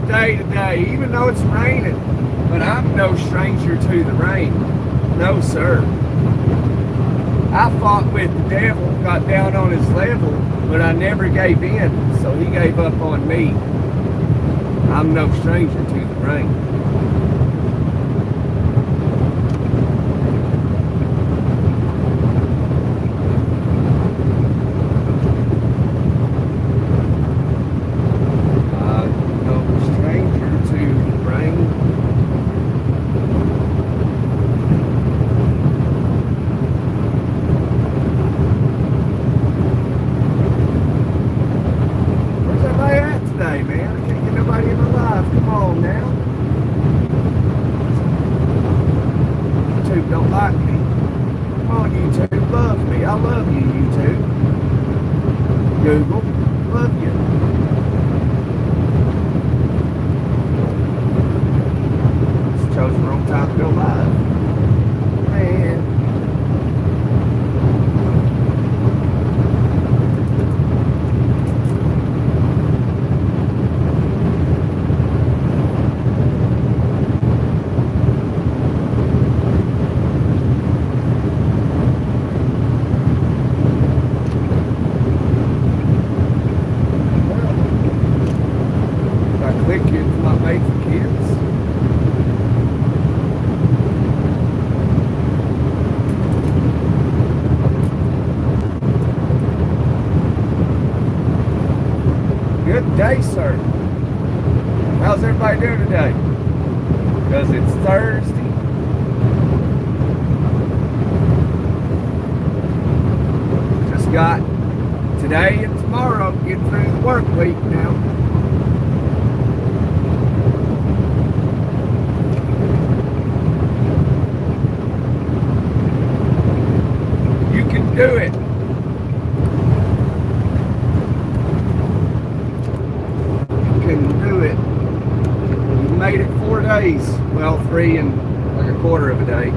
day today, even though it's raining. But I'm no stranger to the rain. No, sir. I fought with the devil, got down on his level, but I never gave in, so he gave up on me. I'm no stranger to the rain. Don't like me. Come on, YouTube, love me. I love you, YouTube. Google, love you. Just chose the wrong time to go live. Man. It's not made for kids. Good day, sir. How's everybody doing today? Because it's Thursday. Just got today and tomorrow to get through the work week now. Do it. You can do it. You made it 4 days. Well, 3 and like a quarter of a day.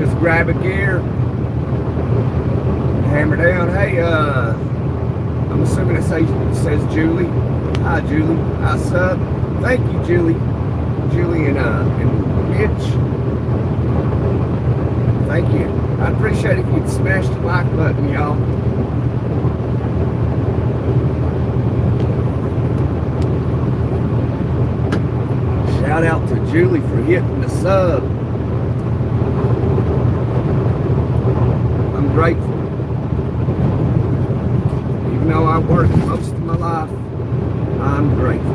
Just grab a gear, hammer down. Hey, I'm assuming it says Julie. Hi, Julie. Hi, sub. Thank you, Julie. Julie and Mitch. Thank you. I'd appreciate it if you'd smash the like button, y'all. Shout out to Julie for hitting the sub. I'm grateful. Even though I work most of my life, I'm grateful.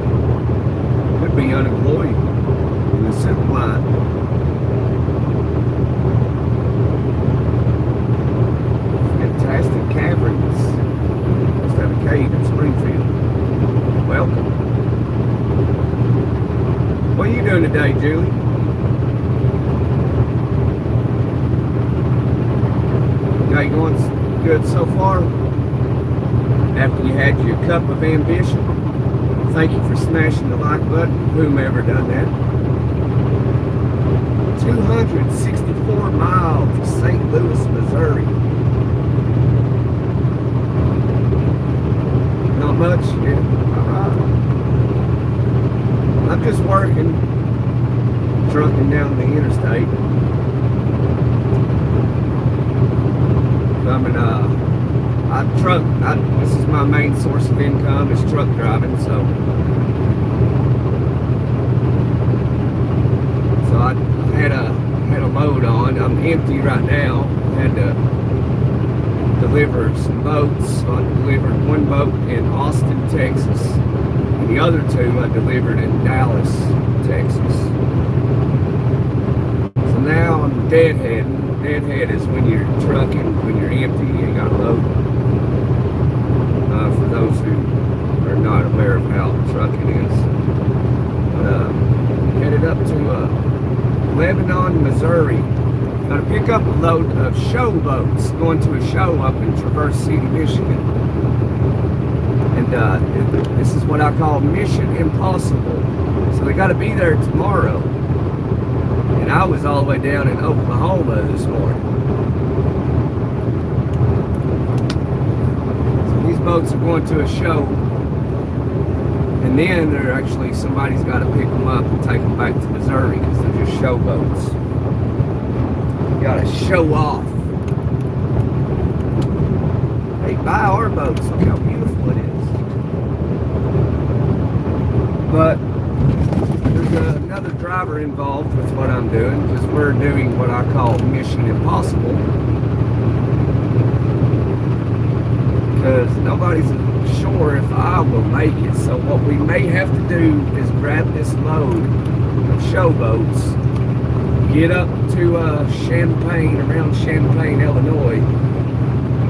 Could be unemployed in a simple line. Fantastic Caverns. Just have a cave in Springfield. Welcome. What are you doing today, Julie? Day going good so far? After you had your cup of ambition? Thank you for smashing the like button, whomever done that. 264 miles to St. Louis, Missouri. Not much, yeah. Alright. I'm just working, trucking down the interstate. This is my main source of income, is truck driving, so I had a load on. I'm empty right now. I had to deliver some boats. So I delivered one boat in Austin, Texas, and the other 2 I delivered in Dallas, Texas. So now I'm deadhead. Deadhead is when you're trucking, when you're empty, you ain't got a load. For those who are not aware of how trucking is. Headed up to Lebanon, Missouri. Got to pick up a load of show boats, going to a show up in Traverse City, Michigan. And this is what I call Mission Impossible. So they got to be there tomorrow. And I was all the way down in Oklahoma this morning. So these boats are going to a show And then they're actually, somebody's got to pick them up and take them back to Missouri because they're just show boats. You got to show off. Hey, buy our boats. Look how beautiful it is. But there's another driver involved with what I'm doing because we're doing what I call Mission Impossible. Because nobody's sure if I will make it. So what we may have to do is grab this load of show boats, get up to Champaign, around Champaign, Illinois,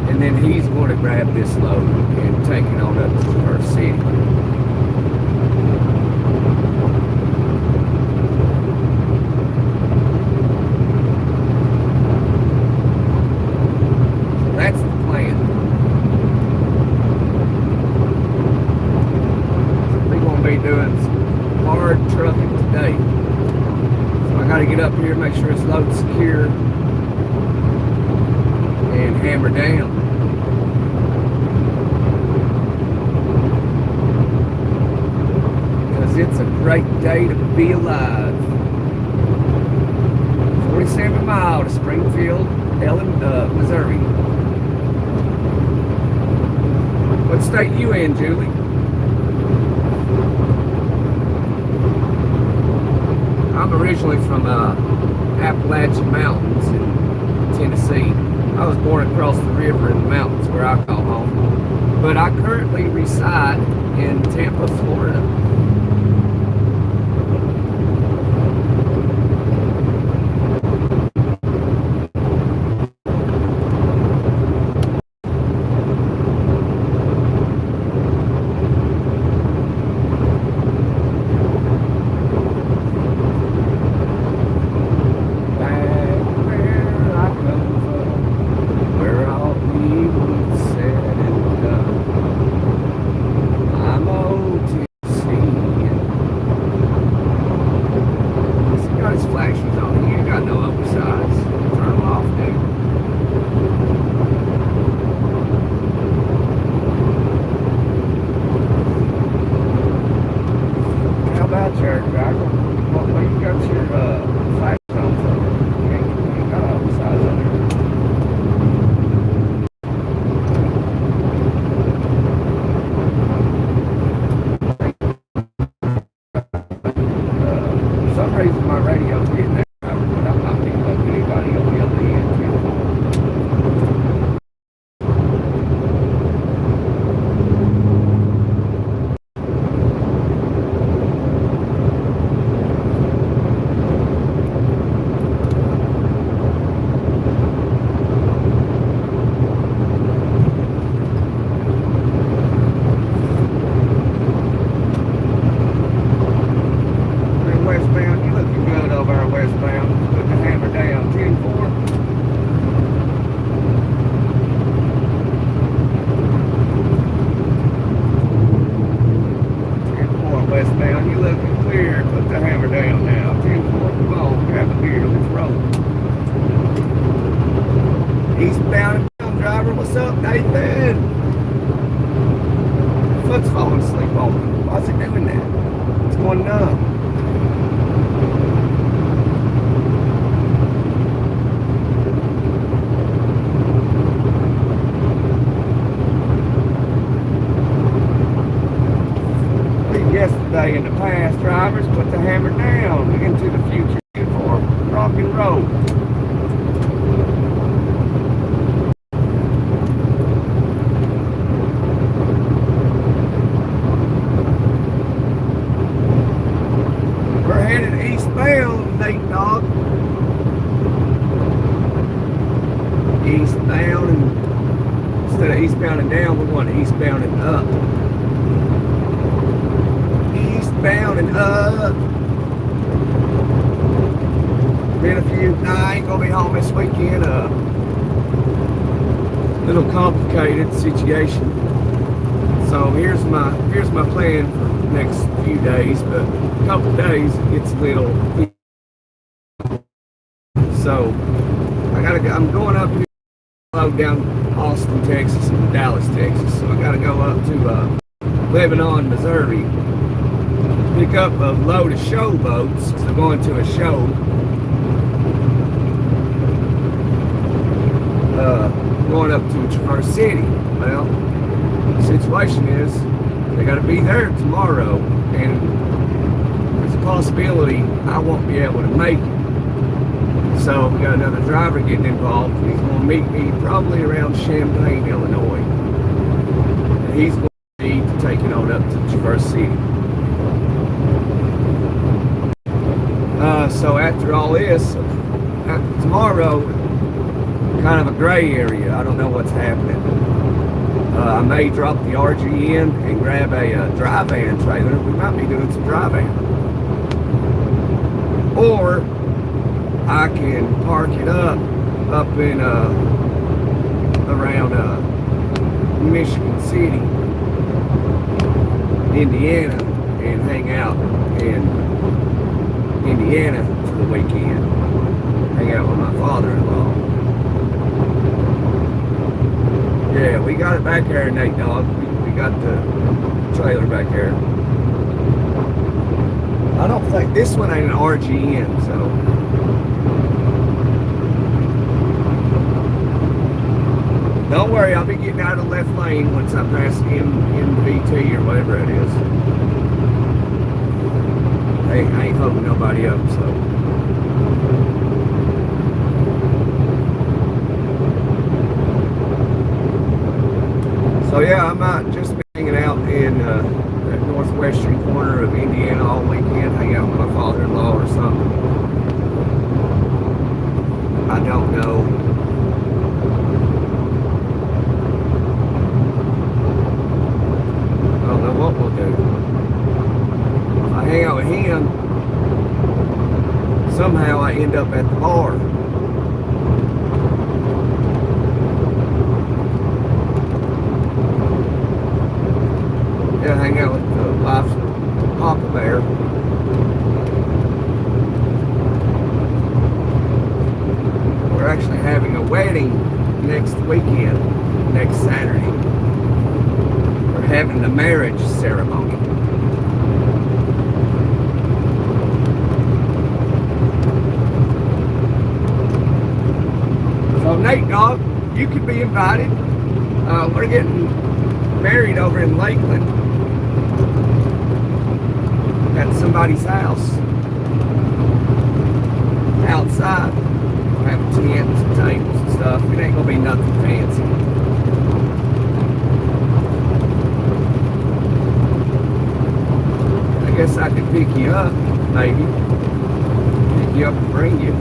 and then he's going to grab this load and take it on up to Traverse City. So that's the plan. Be doing some hard trucking today. So I got to get up here, make sure it's load secure, and hammer down. Because it's a great day to be alive. 47 miles to Springfield, Missouri. What state you in, Julie? I'm originally from Appalachian Mountains in Tennessee. I was born across the river in the mountains where I call home. But I currently reside in Tampa, Florida. In the past, drivers put the hammer down. Into the future for rock and roll. We're headed eastbound, Nate Dog. Eastbound, and instead of eastbound and down, we're going eastbound and up. Bound and up. Been a few. Nah, I ain't gonna be home this weekend. Little complicated situation. So here's my plan for the next few days, but a couple days it gets a little. So I'm going up here, down Austin, Texas, and Dallas, Texas. So I gotta go up to Lebanon, Missouri. pick up a load of show boats. So going to a show. Going up to Traverse City. Well, the situation is they got to be there tomorrow, and there's a possibility I won't be able to make it. So we got another driver getting involved, and he's going to meet me probably around Champaign, Illinois. And he's going to be taking on up to Traverse City. So after all this, tomorrow, kind of a gray area. I don't know what's happening. I may drop the RG in and grab a dry van trailer. We might be doing some dry van. Or I can park it up in around Michigan City, Indiana, and hang out in Indiana for the weekend. Hang out with my father-in-law. Yeah, we got it back there, Nate Dog. We got the trailer back there. I don't think this one ain't an RGN, so. Don't worry, I'll be getting out of the left lane once I pass MVT or whatever it is. I ain't holding nobody up, so. So yeah, I might just be hanging out in that northwestern corner of Indiana all weekend, hang out with my father-in-law or something. I don't know. I don't know what we'll do. If I hang out with him, somehow I end up at the bar. Yeah, hang out with the wife's Papa Bear. We're actually having a wedding next weekend, next Saturday. We're having the marriage ceremony. So Nate Dog, you could be invited. We're getting married over in Lakeland at somebody's house. Outside. We'll have tents and tables and stuff. It ain't gonna be nothing fancy. I guess I could pick you up, maybe. Pick you up and bring you.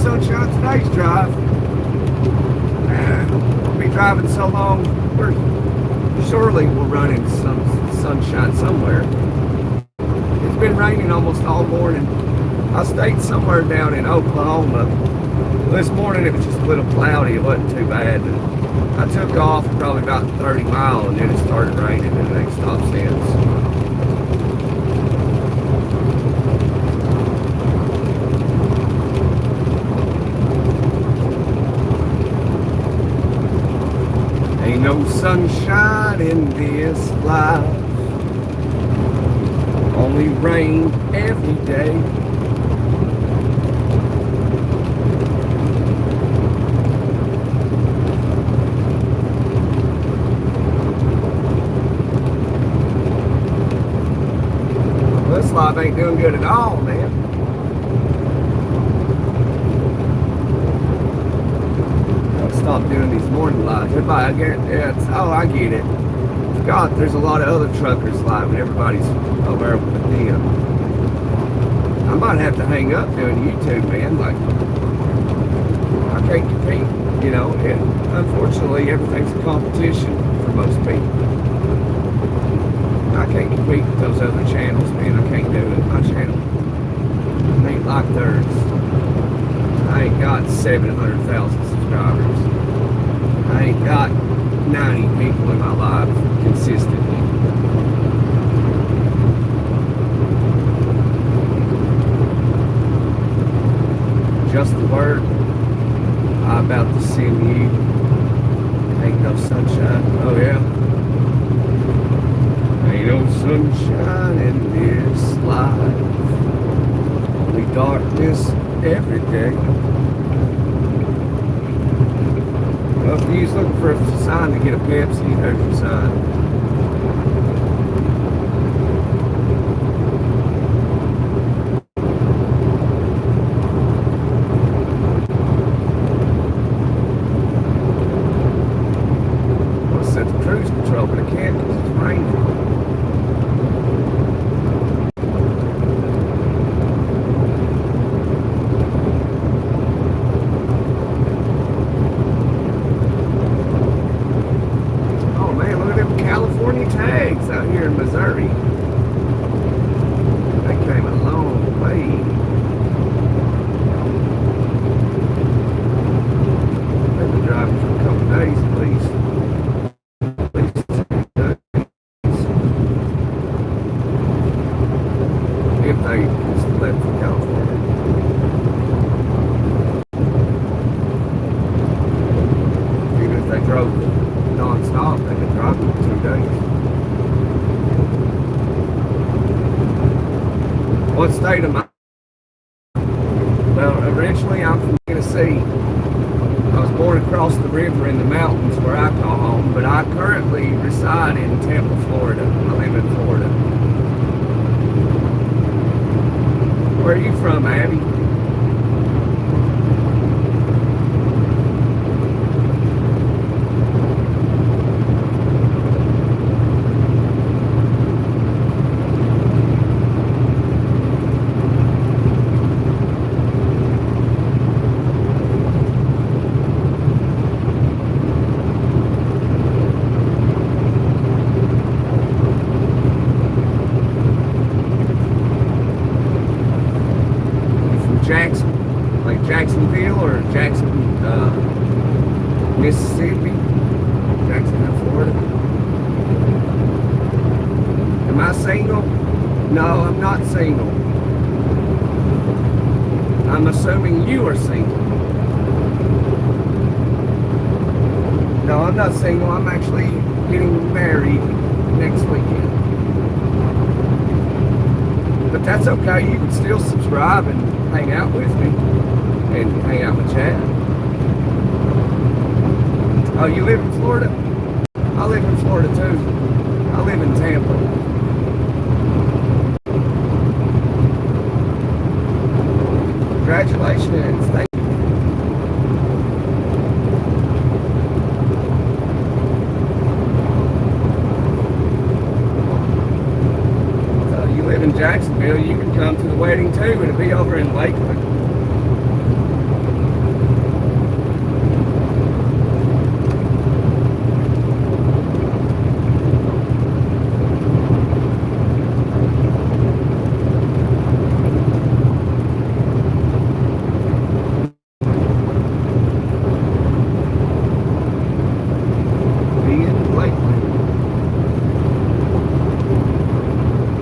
Sunshine today's drive. We'll be driving so long, surely we'll run into some sunshine somewhere. It's been raining almost all morning. I stayed somewhere down in Oklahoma. This morning it was just a little cloudy. It wasn't too bad. I took off probably about 30 miles and then it started raining and it ain't stopped since. Ain't no sunshine in this life, only rain every day. Well, this life ain't doing good at all, man. Stop doing these morning lives. Everybody, I get I get it. God, there's a lot of other truckers live and everybody's over with them. I might have to hang up doing YouTube, man. Like, I can't compete, you know, and unfortunately everything's a competition for most people. I can't compete with those other channels, man. I can't do it. My channel ain't like theirs. I ain't got 700,000 subscribers. I ain't got 90 people in my life consistently. what's the word? I'm about to send you. Ain't no sunshine. Oh yeah. Ain't no sunshine in this life. Only darkness every day. Well, if you're looking for a sign to get a Pepsi, there's your sign. Set the cruise control, but I can't because it's raining. Oh man, look at them California tags out here in Missouri. They came a long way. They've been driving for a couple days at least. If they just left from California. Even if they drove non-stop, they could drive them for 2 days. What state am I? Well, originally I'm from Tennessee. I was born across the river in the mountains where I call home, but I currently reside in Tampa, Florida. I live in Florida. Where are you from, Abby? Jackson, like Jacksonville or Jackson, Mississippi, Jacksonville, Florida. Am I single? No, I'm not single. I'm assuming you are single. No, I'm not single. I'm actually getting married next weekend. But that's okay. You can still subscribe and hang out with me and hang out with Chad. Oh, you live in Florida? I live in Florida too. I live in Tampa. Congratulations. Thank you. You live in Jacksonville, you can come to the wedding too. It'll be over in Lakeland.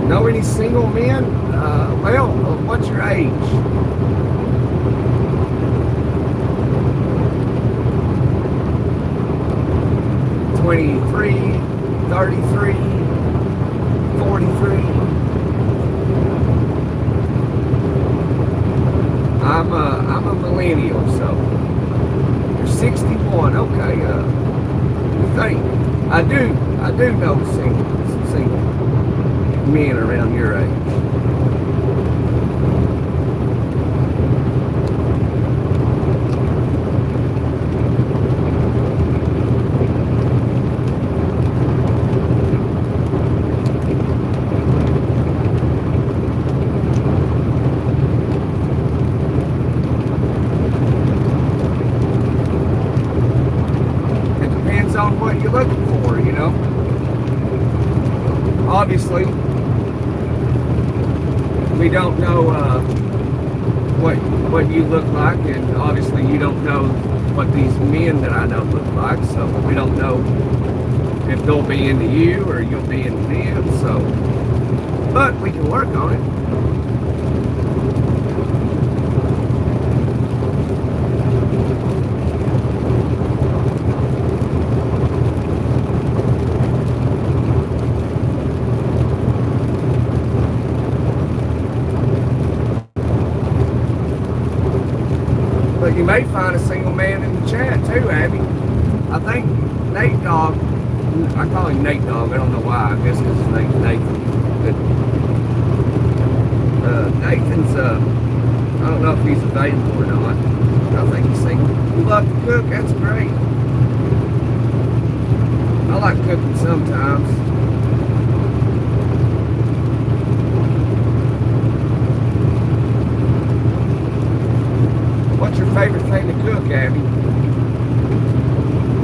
Know any single men? Well, what's your age? $23, 33, 43. I'm a millennial, so you're 61. Okay, you think I do know single men around your age. It depends on what you're looking for, you know. Obviously, we don't know what you look like, and obviously you don't know what these men that I know look like, so we don't know if they'll be into you or you'll be into them, so, but we can work on it. You may find a single man in the chat too, Abby. I think Nate Dogg, I call him Nate Dogg, I don't know why, I guess because his name's Nathan. But Nathan's, I don't know if he's available or not. I think he's single. You love to cook, that's great. I like cooking sometimes. What's your favorite thing to cook, Abby?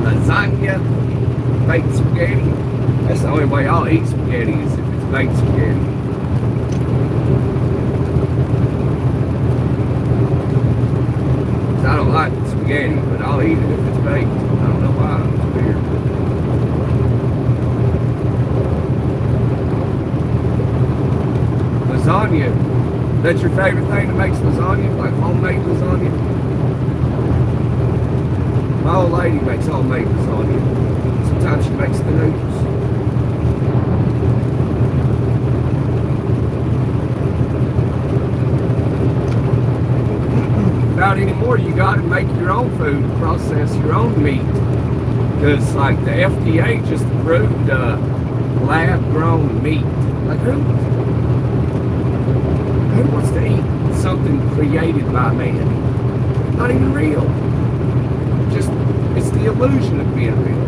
Lasagna, baked spaghetti. That's the only way I'll eat spaghetti is if it's baked spaghetti. I don't like spaghetti, but I'll eat it if it's baked. I don't know why. It's weird. Lasagna. That's your favorite thing that makes lasagna? Like homemade lasagna? My old lady makes homemade lasagna. Sometimes she makes the noodles. About anymore, you got to make your own food, process your own meat. Because, like, the FDA just approved lab-grown meat. Like, who wants to eat something created by man? Not even real. Just, it's the illusion of being real.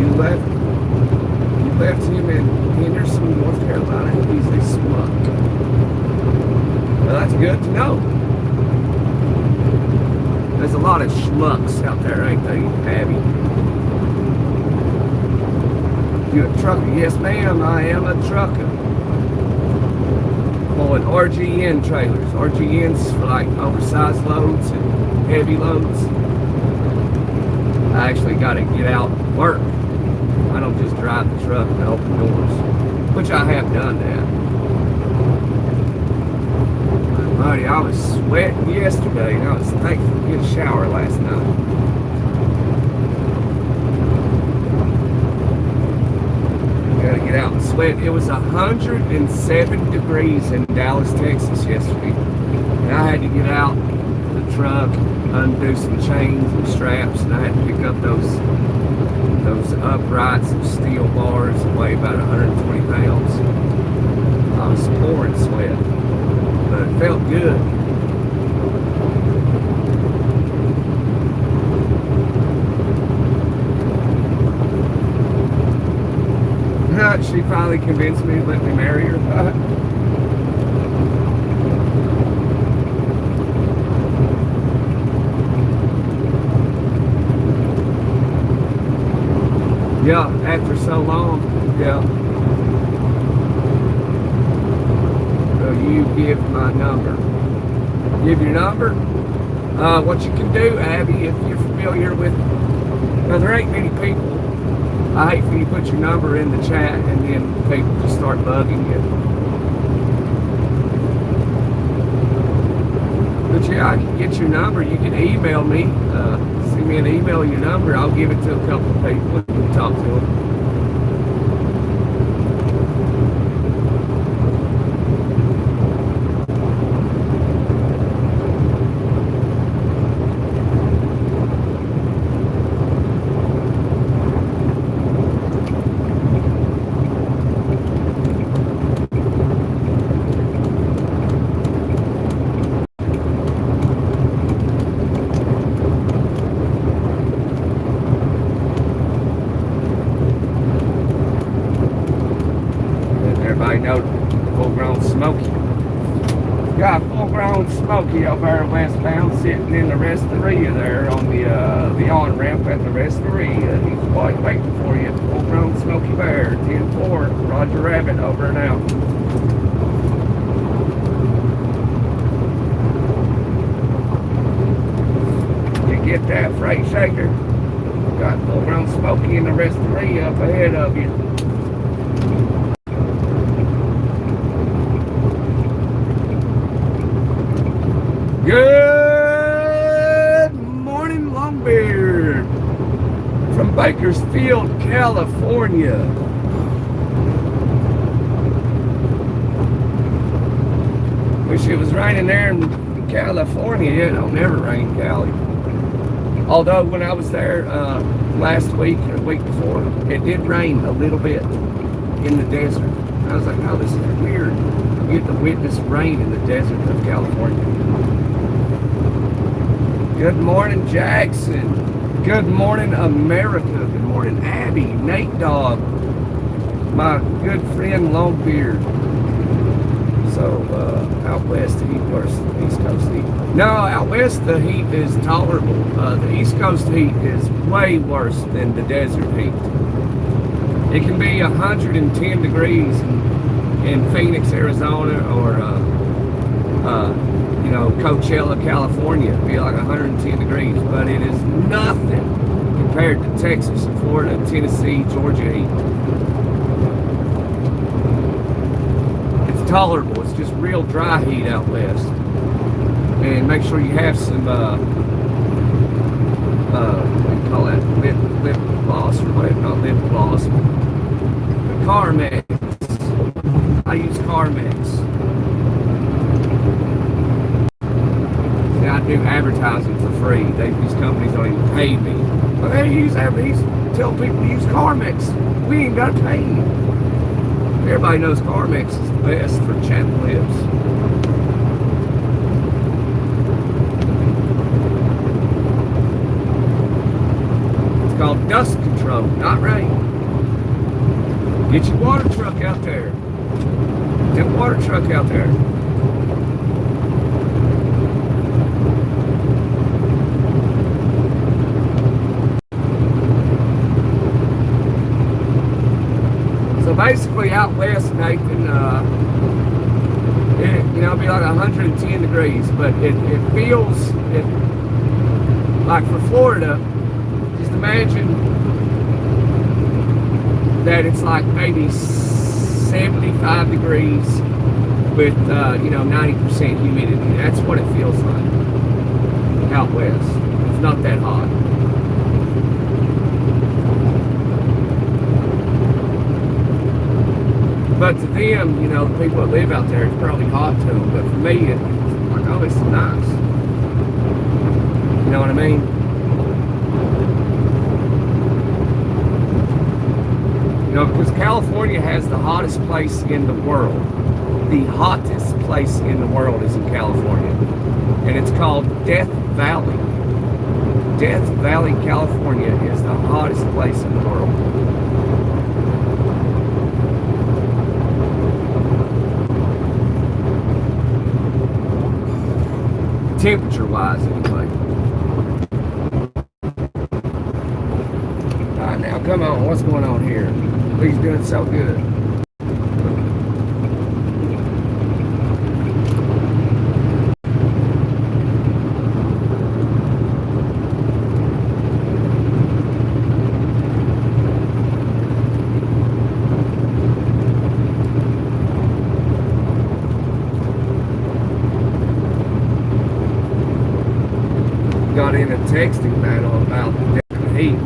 You left him in Henderson, North Carolina. He's a schmuck. Well, that's good to know. There's a lot of schmucks out there, ain't they, Abby? You a trucker? Yes, ma'am, I am a trucker. Pulling RGN trailers. RGNs for like oversized loads and heavy loads. I actually got to get out and work. I don't just drive the truck and open doors, which I have done that. Buddy, I was sweating yesterday, and I was thankful to get a shower last night. Gotta get out and sweat. It was 107 degrees in Dallas, Texas yesterday, and I had to get out the truck, undo some chains and straps, and I had to pick up those uprights of steel bars that weigh about 120 pounds. I was pouring sweat, but it felt good. She finally convinced me to let me marry her. Yeah, after so long, yeah. So you give my number. Give your number? What you can do, Abby, if you're familiar with, well, there ain't many people. I hate for you to put your number in the chat and then people just start bugging you. But yeah, I can get your number. You can email me. Send me an email, your number. I'll give it to a couple of people and you can talk to them. Smokey over there westbound, sitting in the Restoria there on the on-ramp at the Restoria. He's waiting for you. Full-grown Smokey Bear, 10-4, Roger Rabbit, over and out. You get that, freight shaker? Got full-grown Smokey in the Restoria up ahead of you. Good morning, Longbeard, from Bakersfield, California. Wish it was raining there in California. It don't never rain in Cali. Although when I was there last week or the week before, it did rain a little bit in the desert. I was like, oh, this is weird. You get to witness rain in the desert of California. Good morning, Jackson. Good morning, America. Good morning, Abby, Nate Dog, my good friend Longbeard. So out west the heat worse than the East Coast heat. No, out west the heat is tolerable. The East Coast heat is way worse than the desert heat. It can be 110 degrees in Phoenix, Arizona, or Coachella, California. It'd be like 110 degrees, but it is nothing compared to Texas, Florida, Tennessee, Georgia heat. It's tolerable. It's just real dry heat out west. And make sure you have some what do you call that? Lip gloss or whatever, not lip gloss. Carmex. I use Carmex. See, I do advertising for free. These companies don't even pay me. But hey, tell people to use Carmex. We ain't got to pay you. Everybody knows Carmex is the best for chapped lips. It's called dust control, not rain. Get your water truck out there. Get a water truck out there. So basically out west, Nathan, it'll be like 110 degrees, but it feels like for Florida, just imagine that it's like maybe 75 degrees with 90% humidity. That's what it feels like out west. It's not that hot. But to them, the people that live out there, it's probably hot to them. But for me, it's like, oh, it's nice. You know what I mean? Because California has the hottest place in the world. The hottest place in the world is in California. And it's called Death Valley. Death Valley, California is the hottest place in the world. Temperature-wise, anyway. All right, now, come on. What's going on here? He's doing so good. Got in a texting battle about the heat.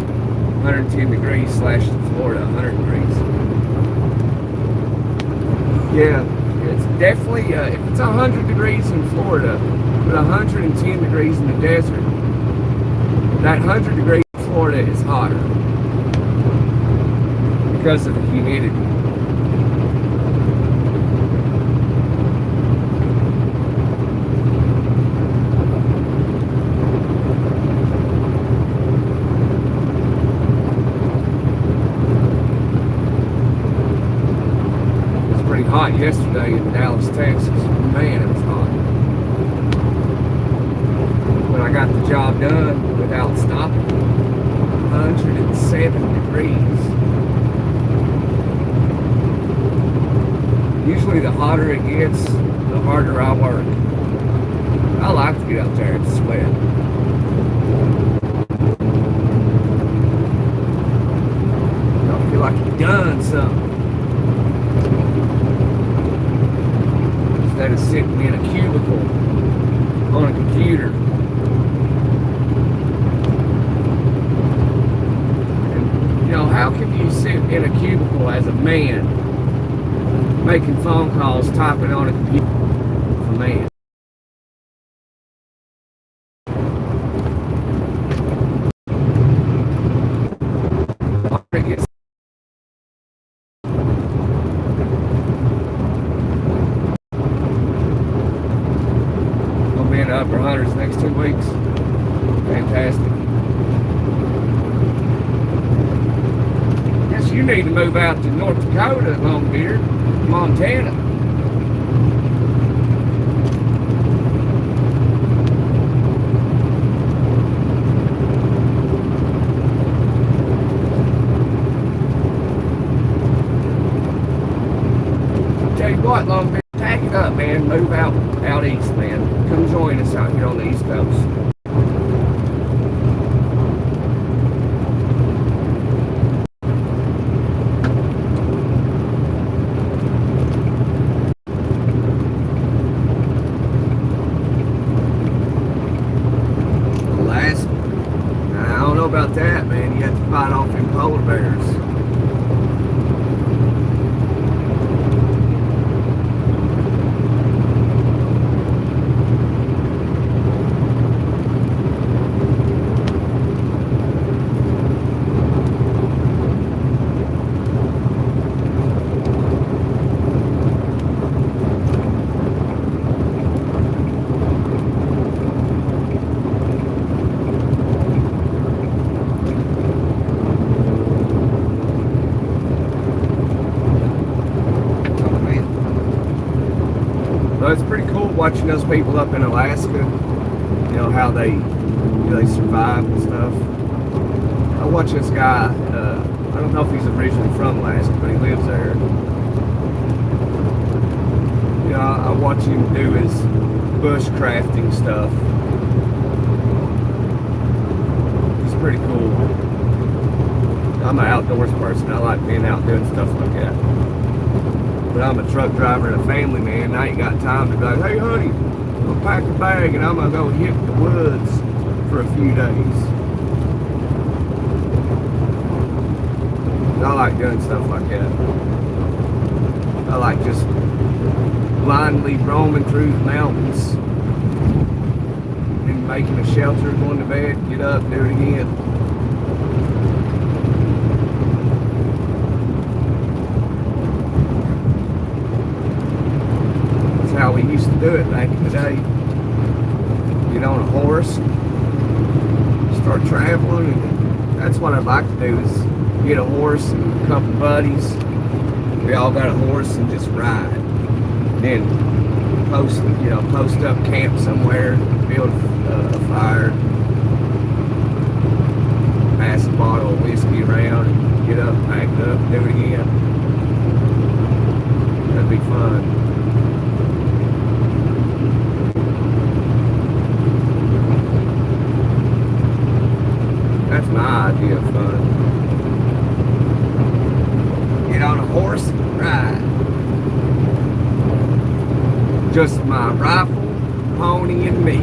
110 degrees slash Florida, 100 degrees. Yeah, it's definitely, if it's 100 degrees in Florida, but 110 degrees in the desert, that 100 degrees in Florida is hotter because of the humidity. Hot yesterday in Dallas, Texas. Man, it was hot. When I got the job done without stopping, 107 degrees. Usually the hotter it gets, the harder I work. I like to get out there and sweat. I feel like you've done something. Instead of sitting in a cubicle on a computer. And, how can you sit in a cubicle as a man making phone calls, typing on a computer for me? out for hunters next 2 weeks. Fantastic. Guess you need to move out to North Dakota, Longbeard, Montana. Tell you what, Longbeard, pack it up, man. Move out east, man. Come join us out here on the East Coast. Alaska. I don't know about that, man. You have to fight off them polar bears. It's pretty cool watching those people up in Alaska, you know, how they survive and stuff. I watch this guy, I don't know if he's originally from Alaska, but he lives there. You know, I watch him do his bushcrafting stuff. It's pretty cool. I'm an outdoors person. I like being out doing stuff like that. But I'm a truck driver and a family man, and I ain't got time to be like, hey honey, I'm gonna pack a bag and I'm gonna go hit the woods for a few days. I like doing stuff like that. I like just blindly roaming through the mountains and making a shelter, going to bed, get up, do it again. How we used to do it back in the day. Get on a horse, start traveling, and that's what I'd like to do is get a horse and a couple buddies. We all got a horse and just ride. Then post up camp somewhere, build a fire, pass a bottle of whiskey around, and get up, pack it up, do it again. That'd be fun. That's my idea of fun. Get on a horse and ride. Just my rifle, pony, and me.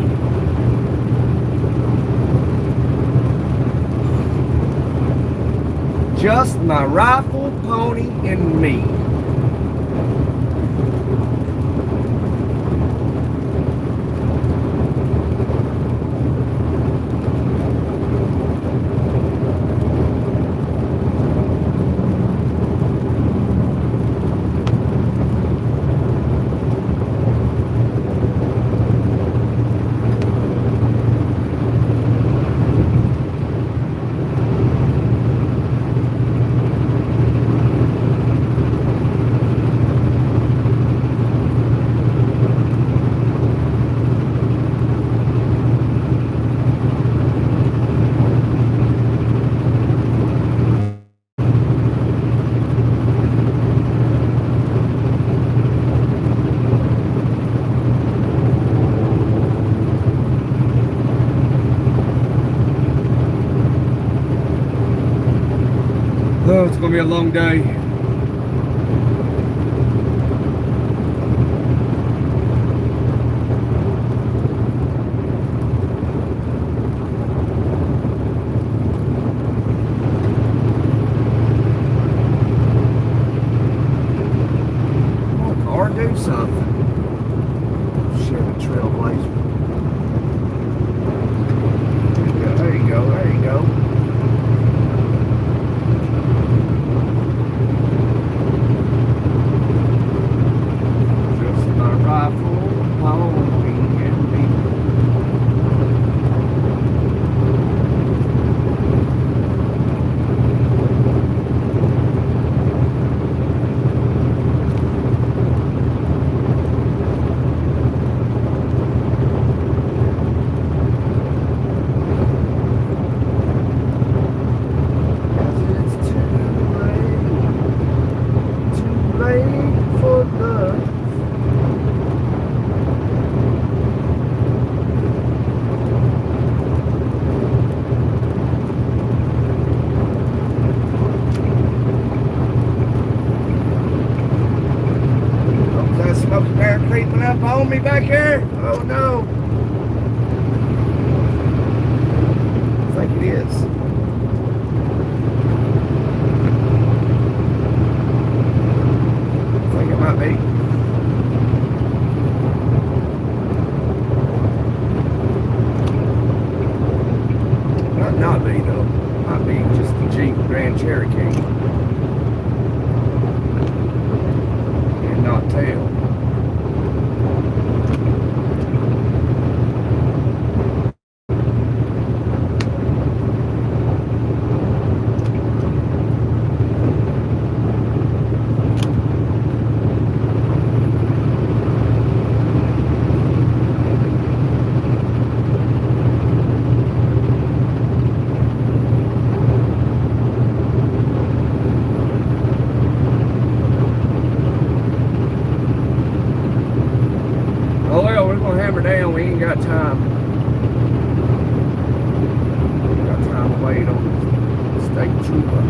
Just my rifle, pony, and me. Oh, it's gonna be a long day. Come on, car, do something. Chevy Trailblazer. There you go, there you go. Rifle, pony, and me. on me back here? Oh no. I think it is. I think it might be. Might not be though. Might be just the Jeep Grand Cherokee. And not tail. Oh well, we're gonna hammer down. We ain't got time. We ain't got time to wait on the state trooper.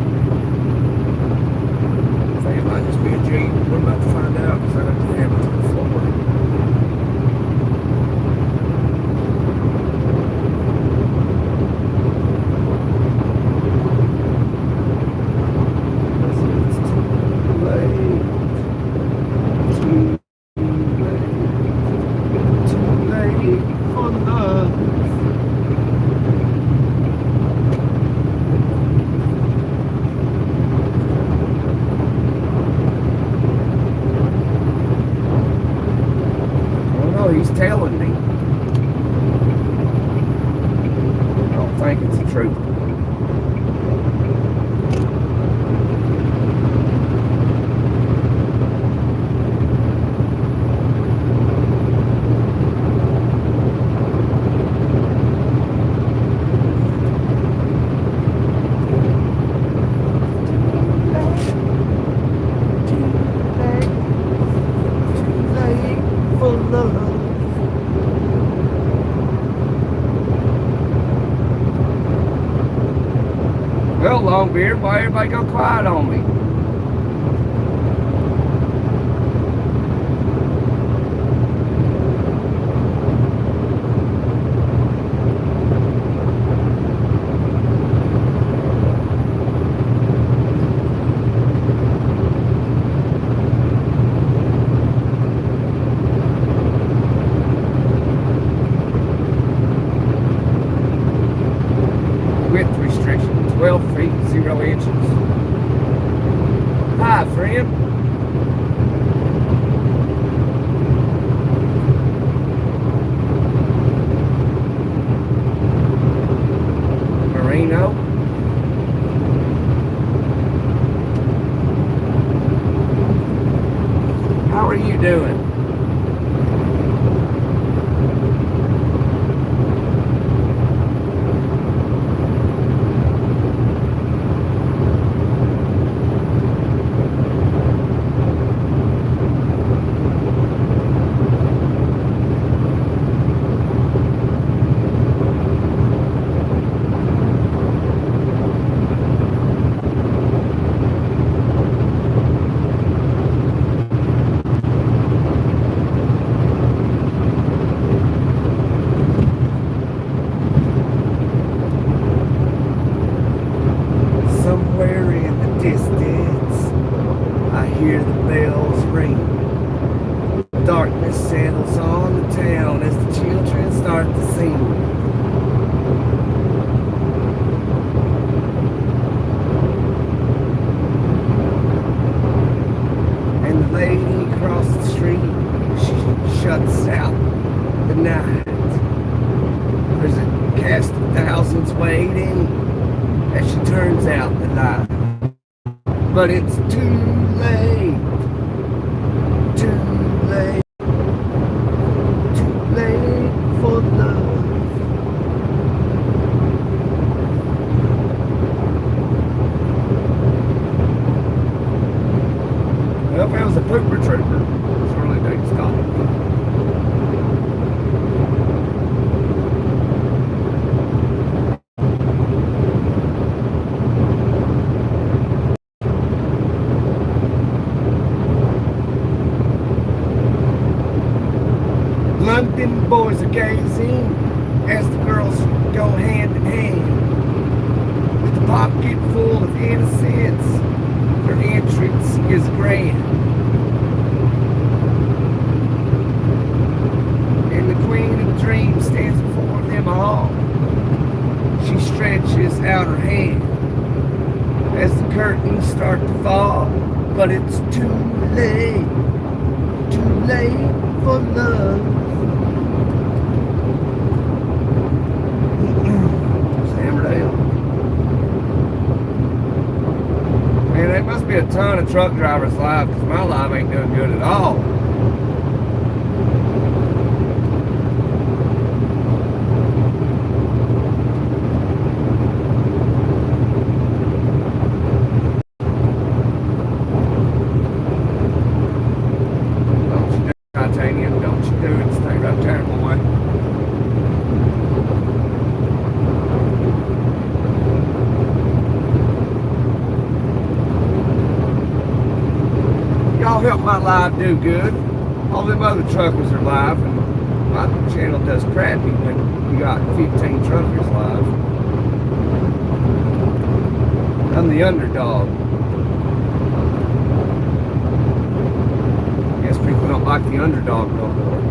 I think it might just be a Jeep. We're about to find out because I got the hammer to the floor. It's too late. Too late for love. Oh no, he's telling me. I don't think it's the truth. Well, Longbeard, why everybody go quiet on me? Width restriction, 12 feet, 0 inches. Hi, friend. Marino. How are you doing? Somewhere in the distance, I hear the bells ring. Darkness settles on the town as the children start to sing. And the lady across the street, she shuts out the night. There's a cast of thousands waiting as she turns out the light. But it's too late, too late, too late for love. Well, if it was a pooper trooper, surely they'd stop. London boys are gazing as the girls go hand in hand. With a pocket full of innocence, their entrance is grand. And the queen of dreams stands before them all. She stretches out her hand as the curtains start to fall. But it's too late for love. Samerdale. Man, there must be a ton of truck drivers live, because my live ain't doing good at all. Titanium, don't you do it. Stay right there, boy. Y'all help my live do good. All them other truckers are live, and my channel does crappy when you got 15 truckers live. I'm the underdog. Guess people don't like the underdog no more.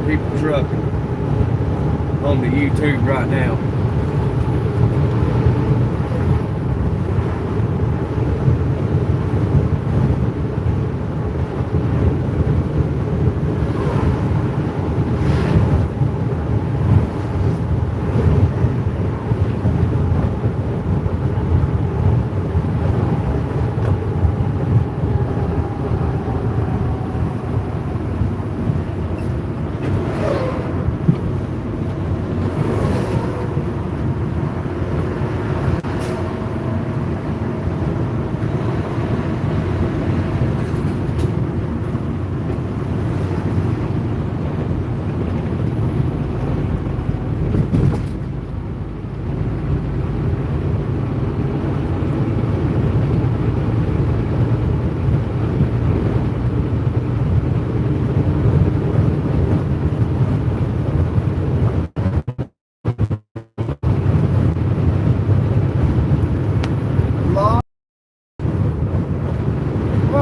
People Trucking on the YouTube right now.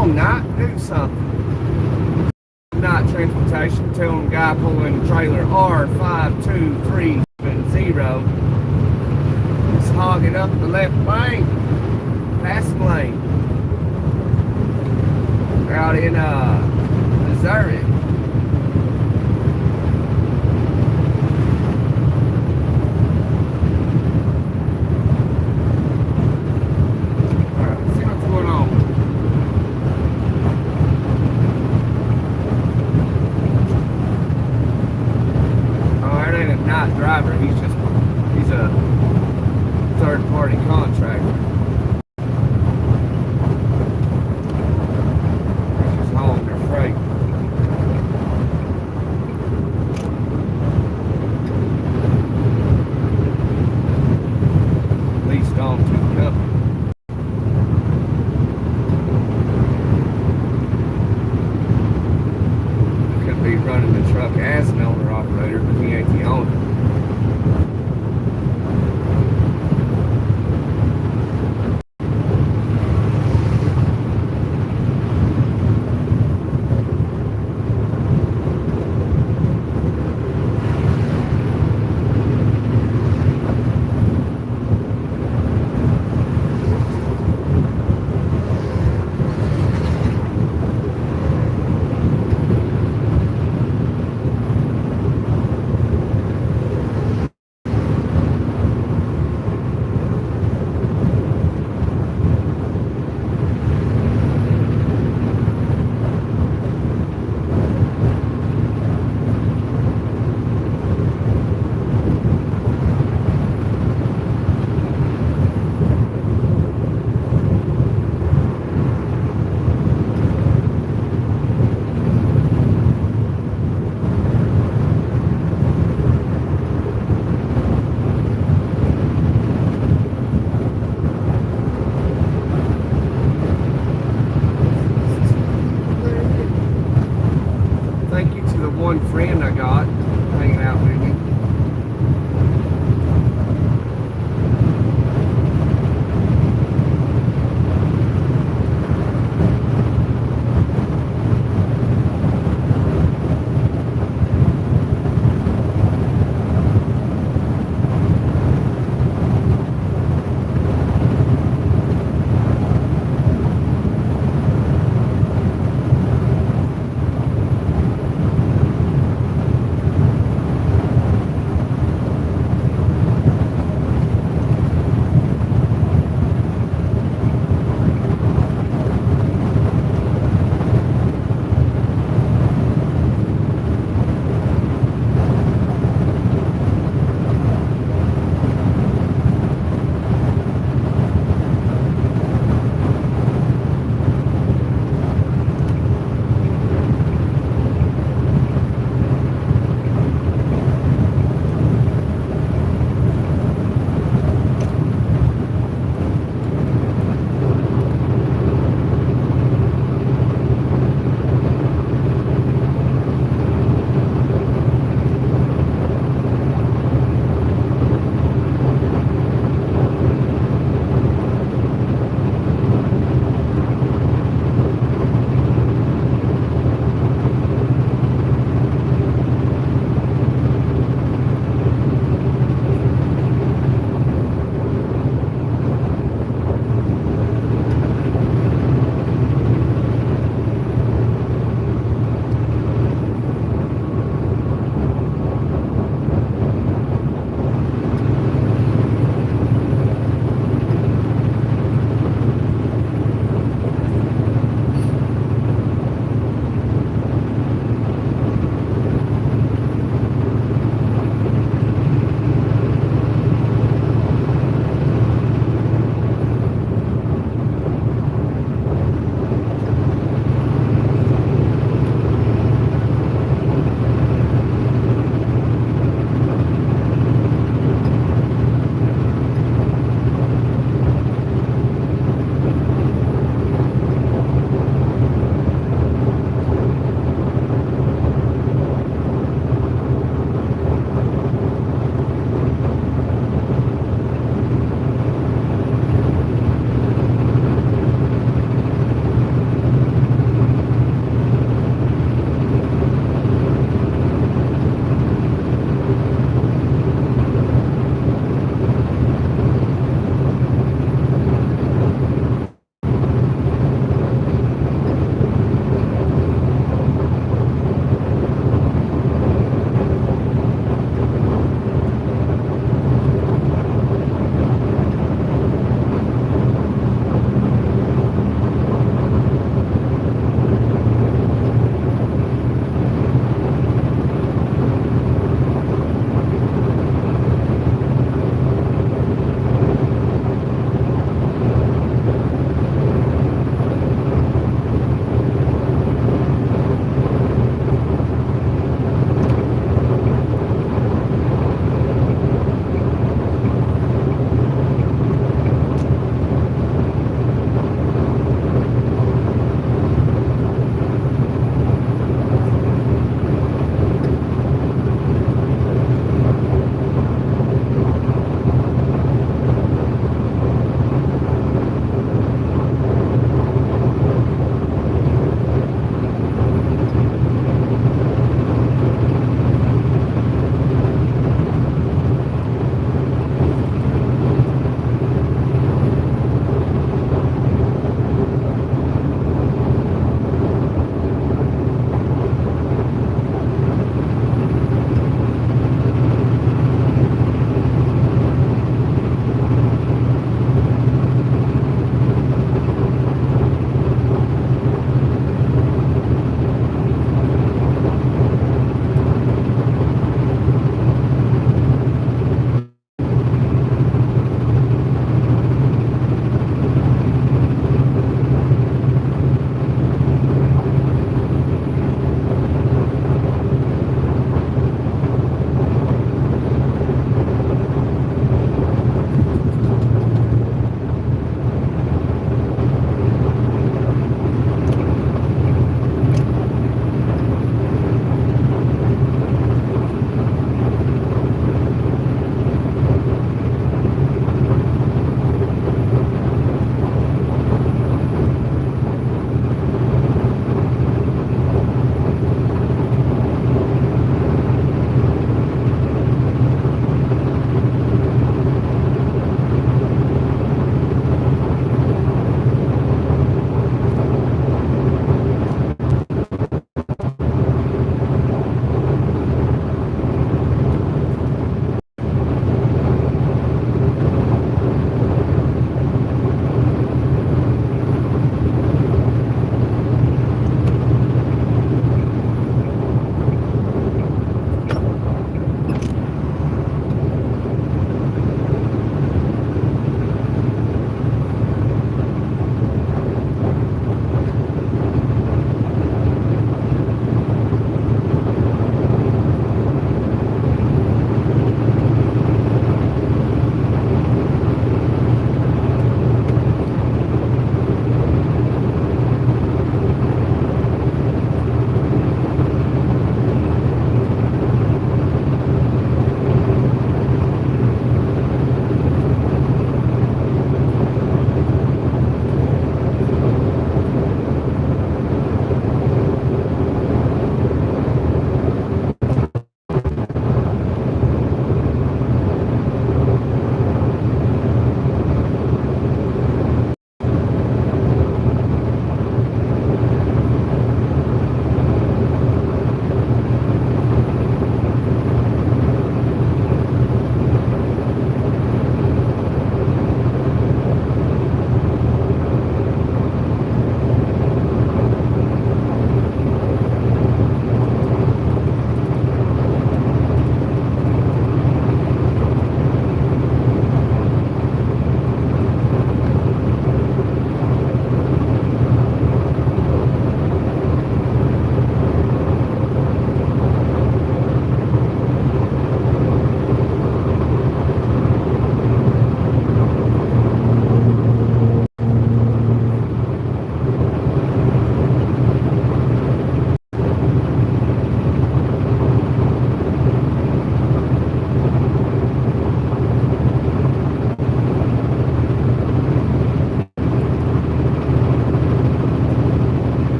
Not do something. Not transportation. Telling the guy pulling trailer R5230 is hogging up the left lane, passing lane. They're out in Missouri. Driver, he's a third-party contractor. He's just hauling their freight. Leased on to the company. Could be running the truck as an owner-operator, but he ain't the owner. One friend I got hanging out with me.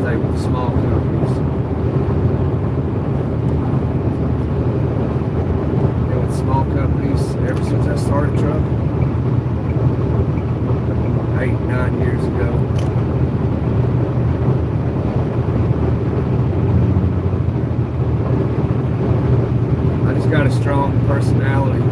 stay with the small companies. And with small companies, ever since I started trucking, 8-9 years ago, I just got a strong personality.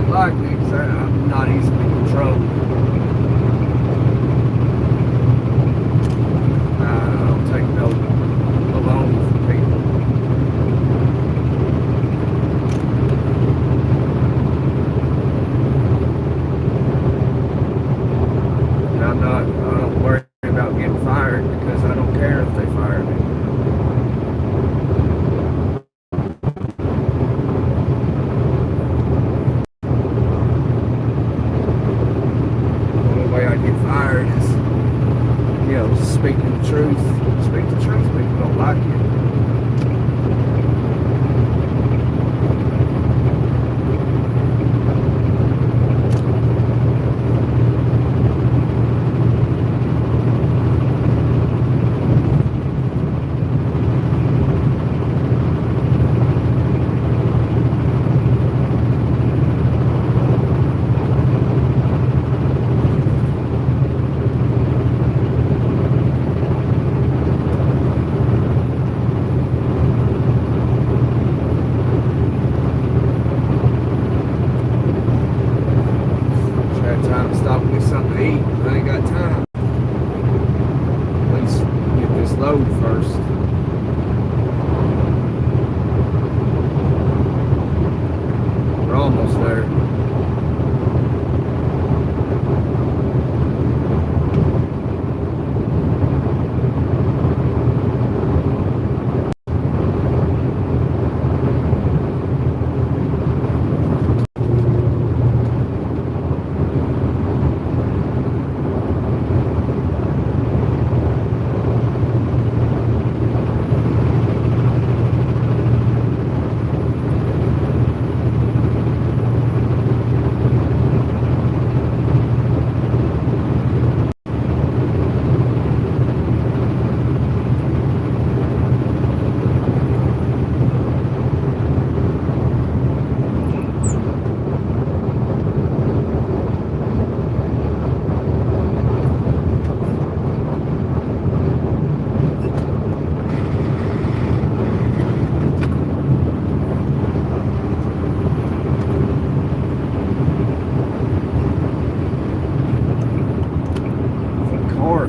Like me because I'm not easily controlled. I don't take no alone from people. And I don't worry about getting fired because I don't care if they fire me. Fired is, speaking the truth. Speak the truth, people don't like it. Time to stop and get something to eat. I ain't got time. At least get this load first. We're almost there.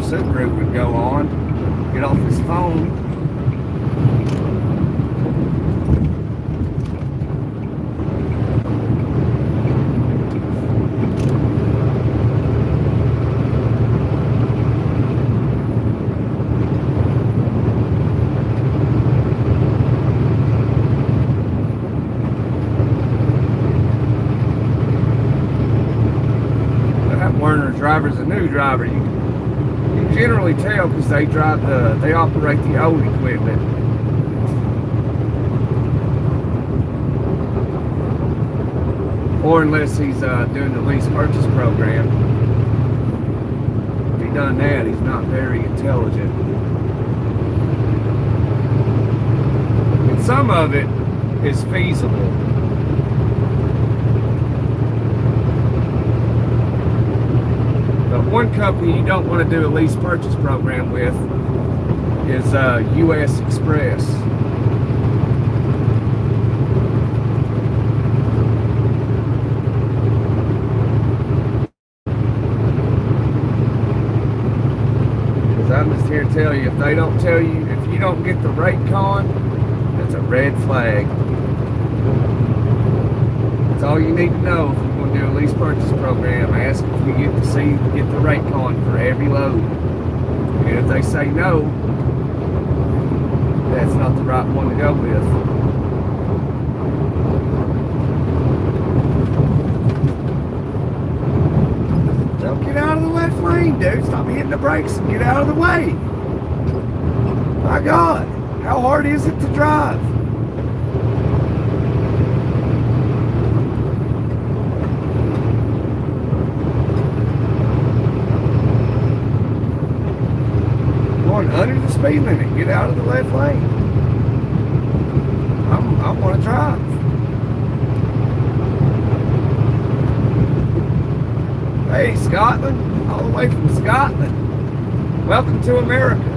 Cigarette would go on, get off his phone. That Werner driver's a new driver. You generally tell because they operate the old equipment. Or unless he's doing the lease purchase program. If he done that, he's not very intelligent. And some of it is feasible. One company you don't want to do a lease purchase program with is U.S. Express. Because I'm just here to tell you, if they don't tell you, if you don't get the rate con, that's a red flag. That's all you need to know if you're going to do a lease purchase program. Ask if you get the rate con for every load. And if they say no, that's not the right one to go with. lane, dude. Stop hitting the brakes and get out of the way. My God, how hard is it to drive? Going under the speed limit, get out of the left lane. I want to drive. Hey, Scotland, all the way from Scotland. Welcome to America.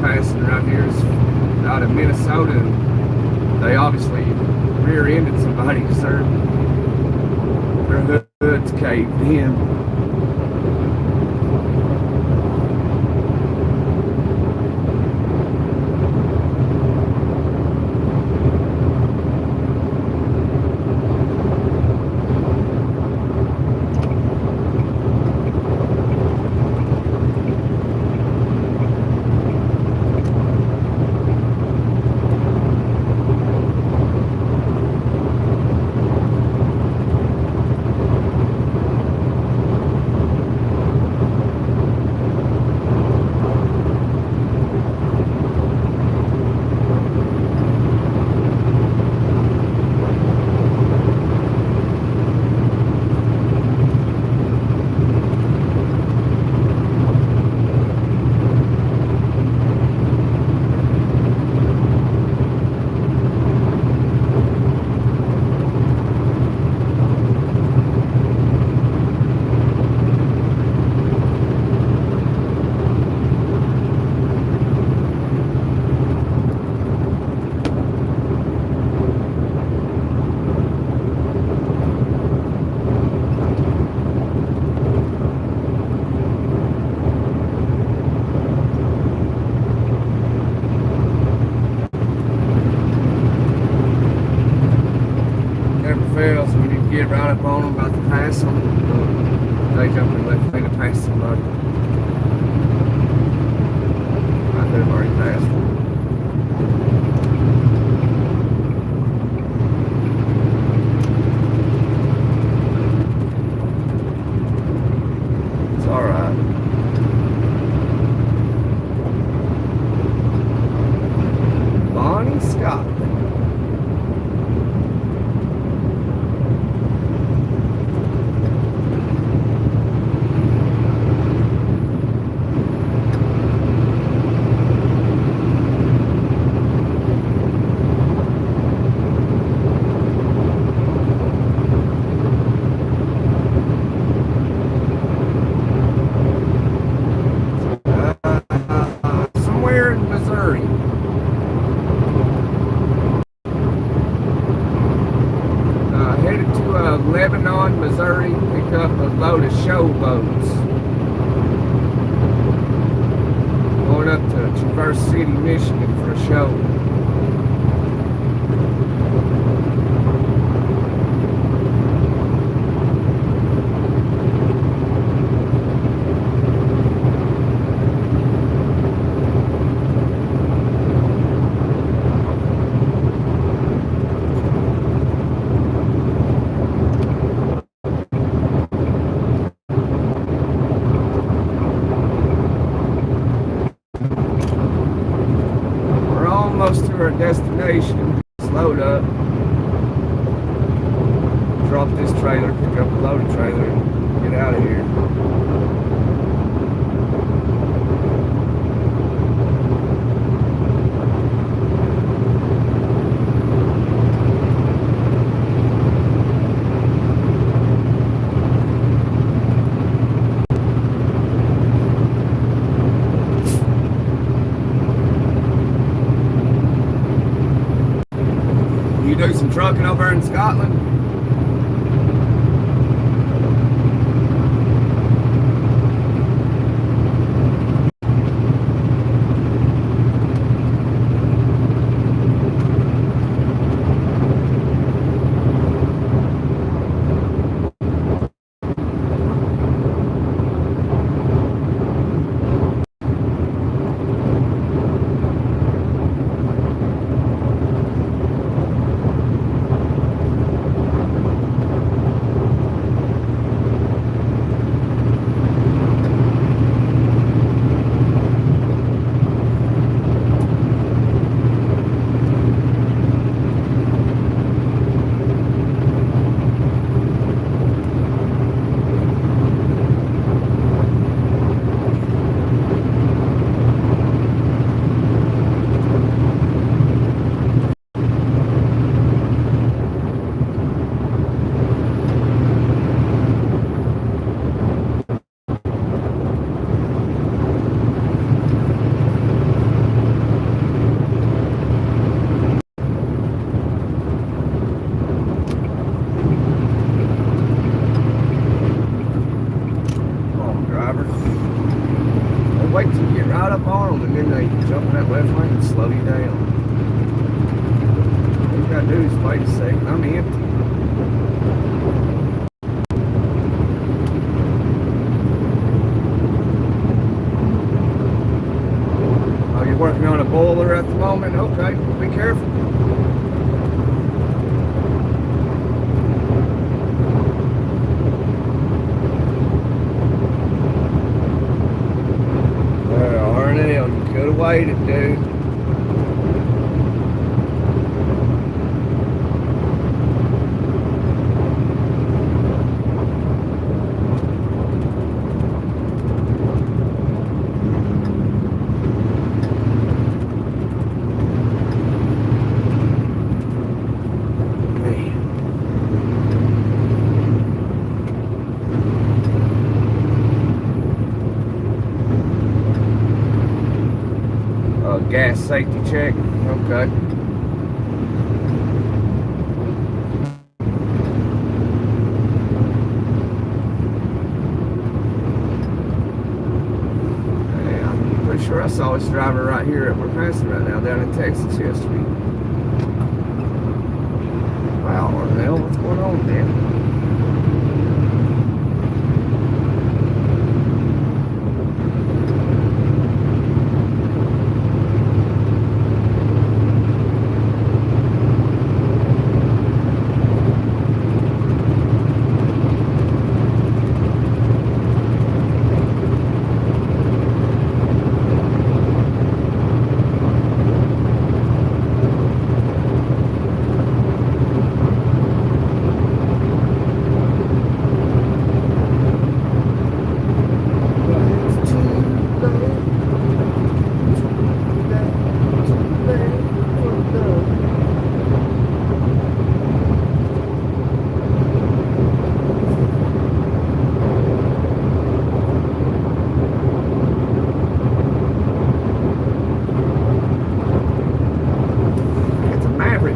Passing around here is out of Minnesota, and they obviously rear-ended somebody because their hood's caved in. Fails, we need to get right up on them, about to pass them. They jump in left lane to pass somebody. I could have already passed them. It's alright. Bonnie Scott. Lebanon, Missouri, pick up a load of show boats. Going up to Traverse City, Michigan for a show. Almost to our destination. Let's load up. Drop this trailer, pick up a loaded trailer, and get out of here. You do some trucking over in Scotland? jump in that left lane and slow you down. All you gotta do is wait a second. I'm empty. Oh, you're working on a boiler at the moment? Okay, be careful. Arnell, you could have waited, dude. Gas safety check. Okay. Yeah, I'm pretty sure I saw this driver right here that we're passing right now down in Texas yesterday. Wow, Arnell, what's going on, man?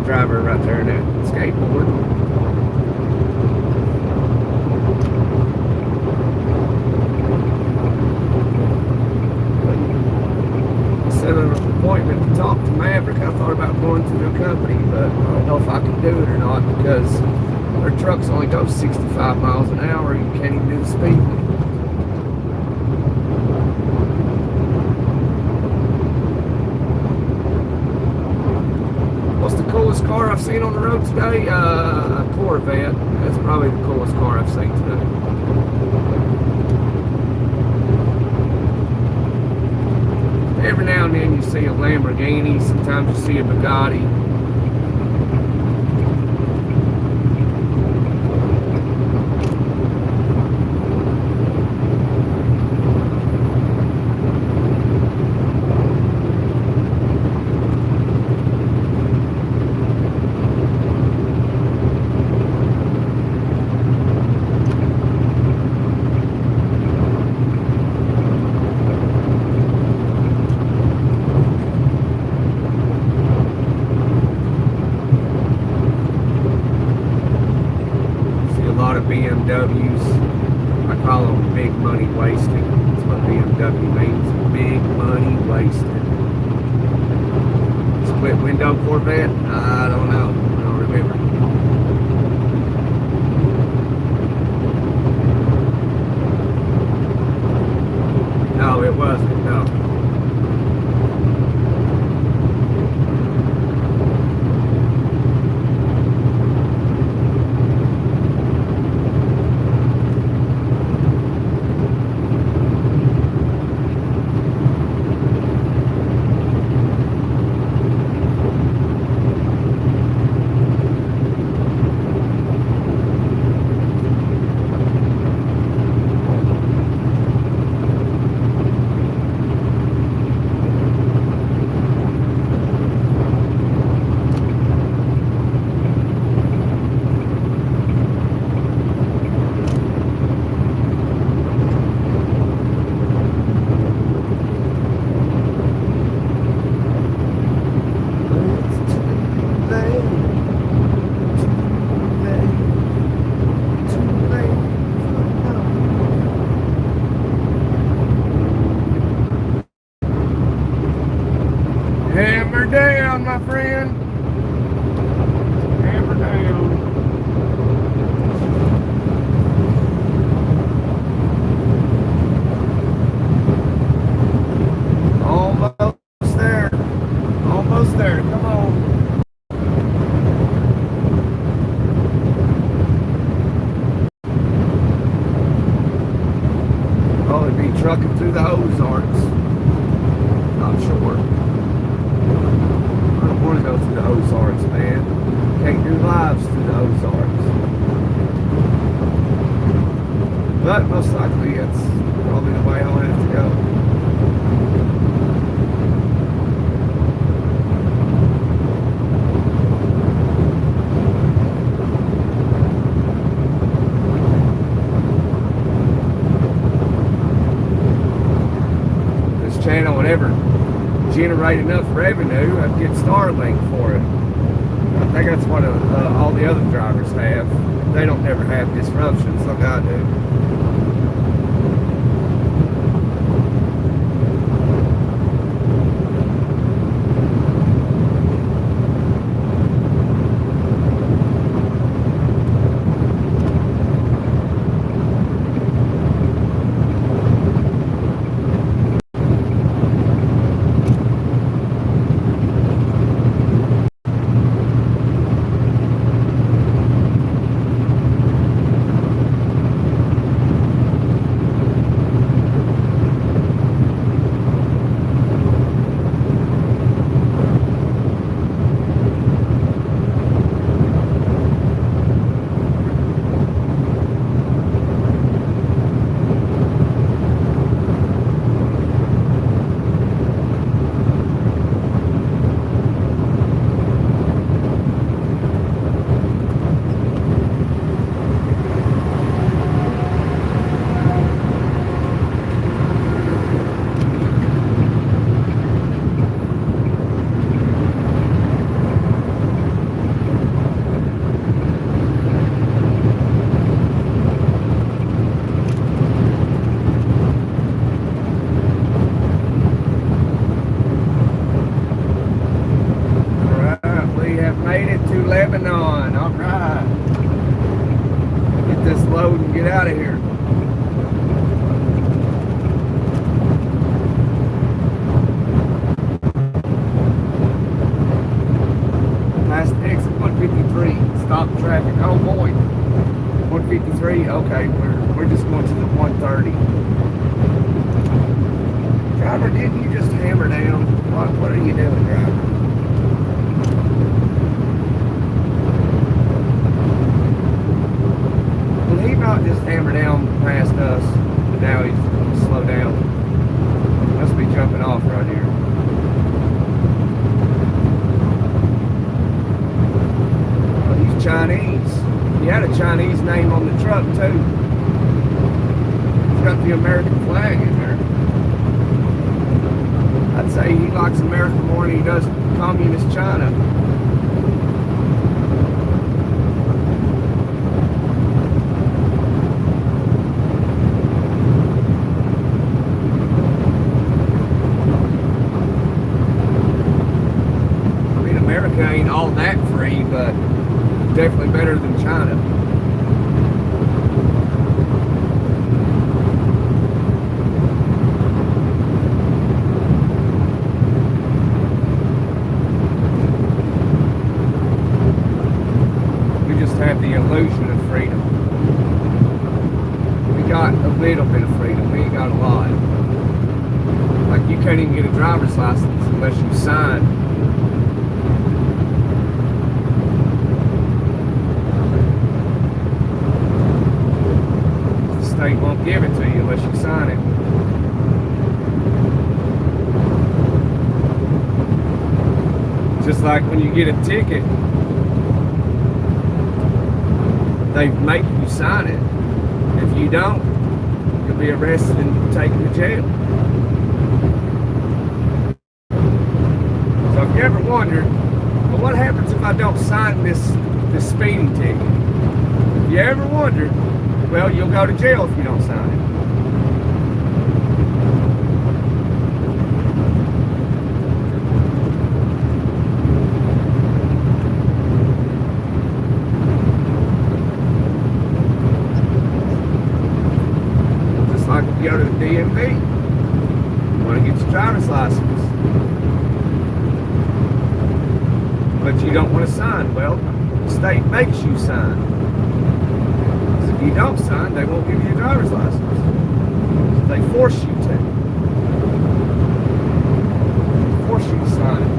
Driver right there in that skateboard. Set an appointment to talk to Maverick. I thought about going to their company, but I don't know if I can do it or not because their trucks only go 65 miles an hour. You can't even do the speed limit. What's the coolest car I've seen on the road today? A Corvette. That's probably the coolest car I've seen today. Every now and then you see a Lamborghini, sometimes you see a Bugatti. BMWs, I call them big money wasted. That's what BMW means, big money wasted. Split window Corvette? I don't know, I don't remember. No, it wasn't, no. trucking through the Ozarks. Not sure. I don't want to go through the Ozarks, man. Can't do lives through the Ozarks. But most likely it's probably the way I'll have to go. Channel would ever generate enough revenue, I'd get Starlink for it. I think that's what all the other drivers have. They don't never have disruptions like I do. Lebanon, all right. Get this load and get out of here. Past exit 153, stop traffic. Oh boy, 153. Okay, we're just going to the 130. Driver, didn't you just hammer down? What are you doing, driver? He not just hammer down past us, but now he's going to slow down. Must be jumping off right here. Oh, he's Chinese. He had a Chinese name on the truck too. He's got the American flag in there. I'd say he likes America more than he does communist China. Ain't all that free, but definitely better than China. We just have the illusion of freedom. We got a little bit of freedom. We ain't got a lot. Like, you can't even get a driver's license unless you sign. State won't give it to you unless you sign it. Just like when you get a ticket, they make you sign it. If you don't, you'll be arrested and taken to jail. So if you ever wondered, well, what happens if I don't sign this speeding ticket? If you ever wondered, well, you'll go to jail if you don't sign it. Just like if you go to the DMV, you want to get your driver's license, but you don't want to sign. Well, the state makes you sign. If you don't sign, they won't give you a driver's license. They force you to. They force you to sign it.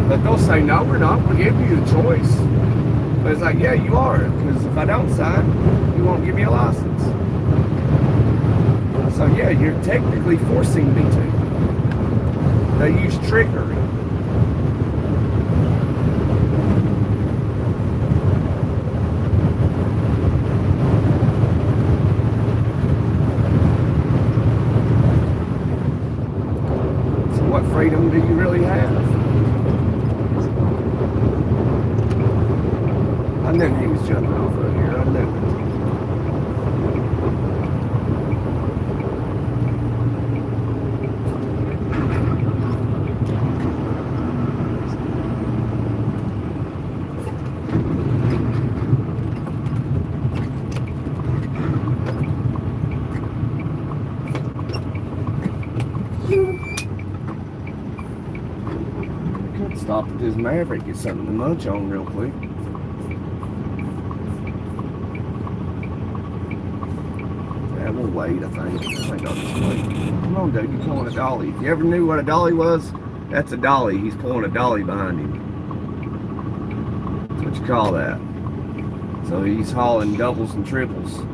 But they'll say, no, we're not. We'll give you the choice. But it's like, yeah, you are. Because if I don't sign, you won't give me a license. So yeah, you're technically forcing me to. They use trickery. So what freedom do you really have? I knew he was jumping off right here. I knew it. Could stop at this Maverick, get something to munch on real quick. Yeah, we'll wait, I think I'll just wait. Come on, dude, you're pulling a dolly. If you ever knew what a dolly was, that's a dolly. He's pulling a dolly behind him. That's what you call that. So he's hauling doubles and triples.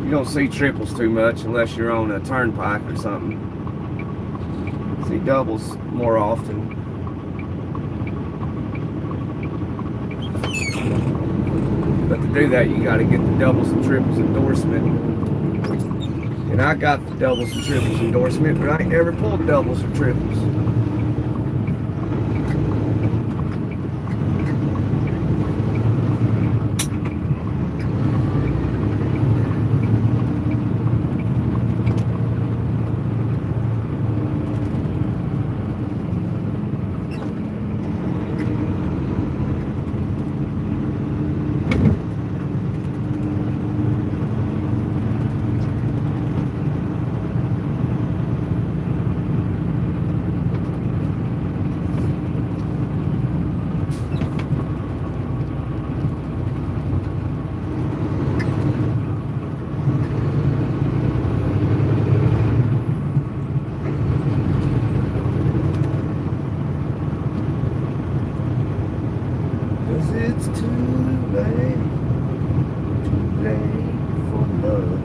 You don't see triples too much unless you're on a turnpike or something. See doubles more often. But to do that, you got to get the doubles and triples endorsement. And I got the doubles and triples endorsement, but I ain't never pulled doubles or triples. It's too late for love.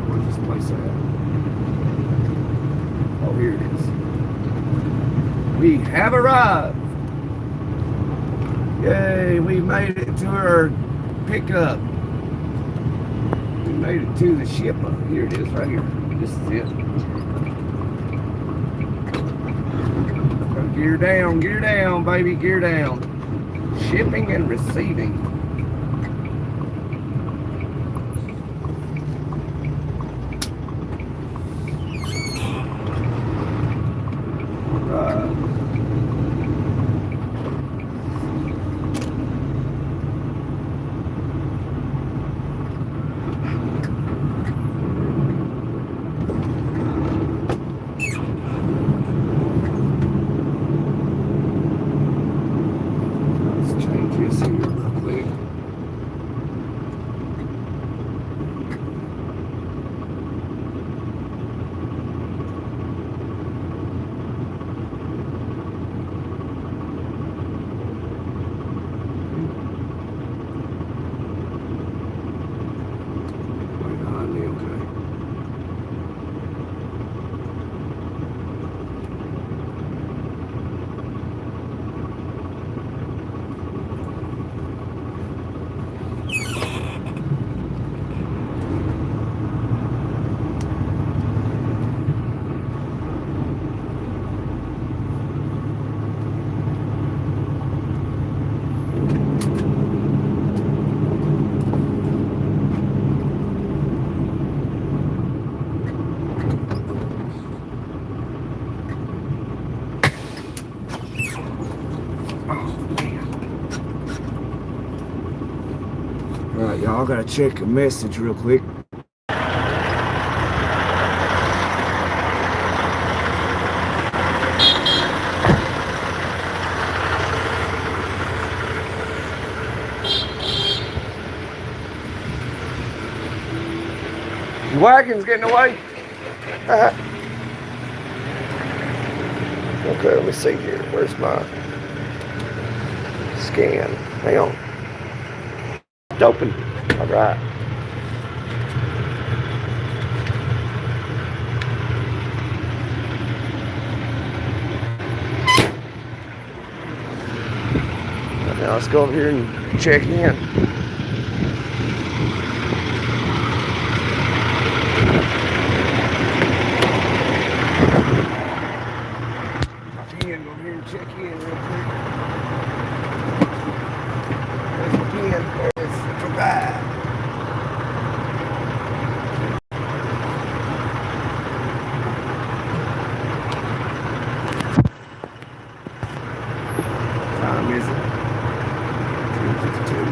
Where's this place at? Oh, here it is. We have arrived. Yay, we made it to our pickup. We made it to the ship. Here it is, right here. This is it. Gear down, baby, gear down. Shipping and receiving. Let's change this here real quick. Y'all gotta check a message real quick. The wagon's getting away. Okay, let me see here. Where's my scan? Hang on. It's open. All right. Now let's go over here and check in. Go over here and check in real quick. There's the pin. There's the ride. Time is it? 2:52.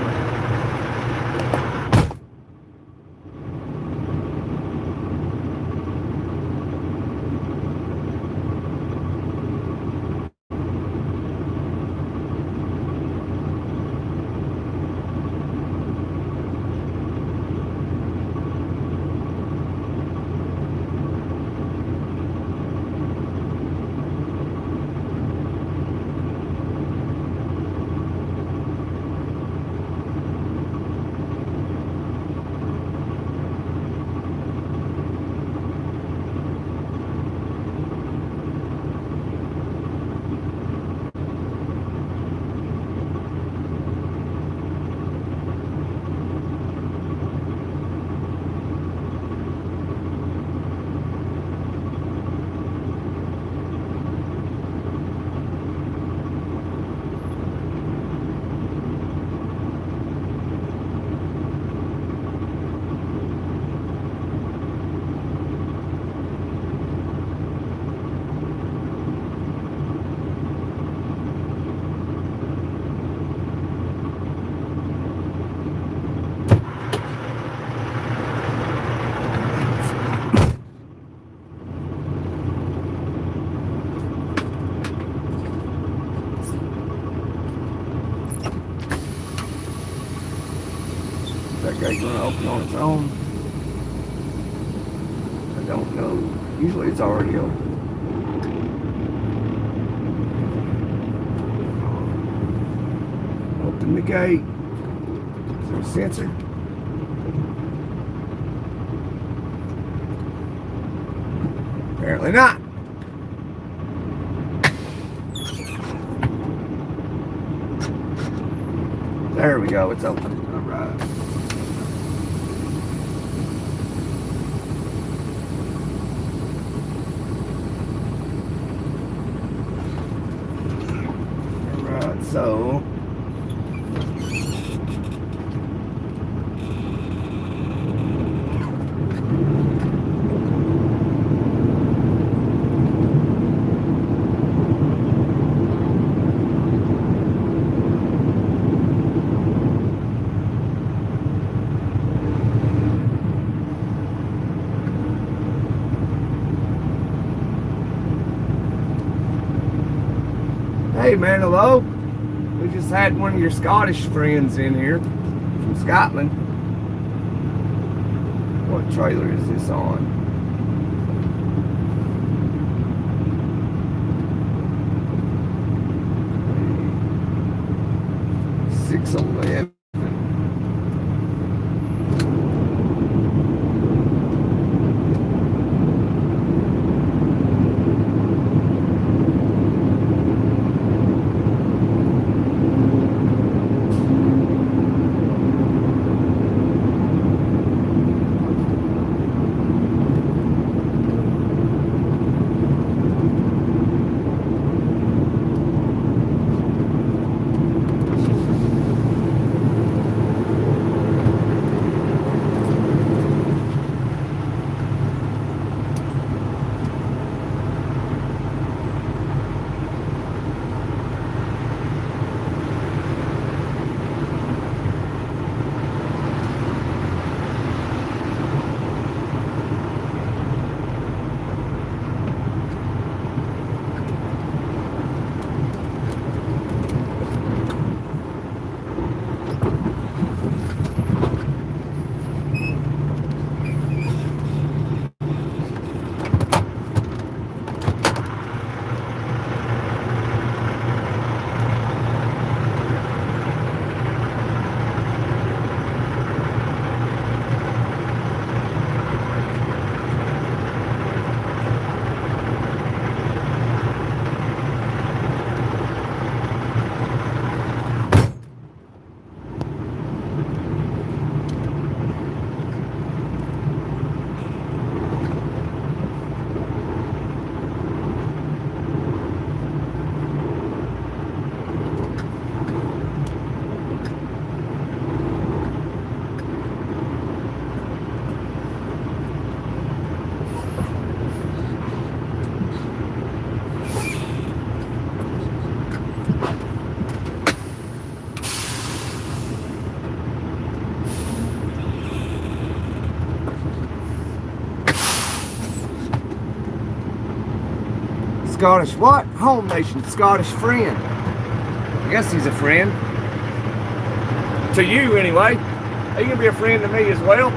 That gate gonna open on its own? I don't know. Usually it's already open. Open the gate. Is there a sensor? Apparently not. There we go, it's open. All right. So hey man, hello. We just had one of your Scottish friends in here from Scotland. What trailer is this on? 611. Scottish what? Home nation, Scottish friend. I guess he's a friend. To you, anyway. Are you going to be a friend to me as well?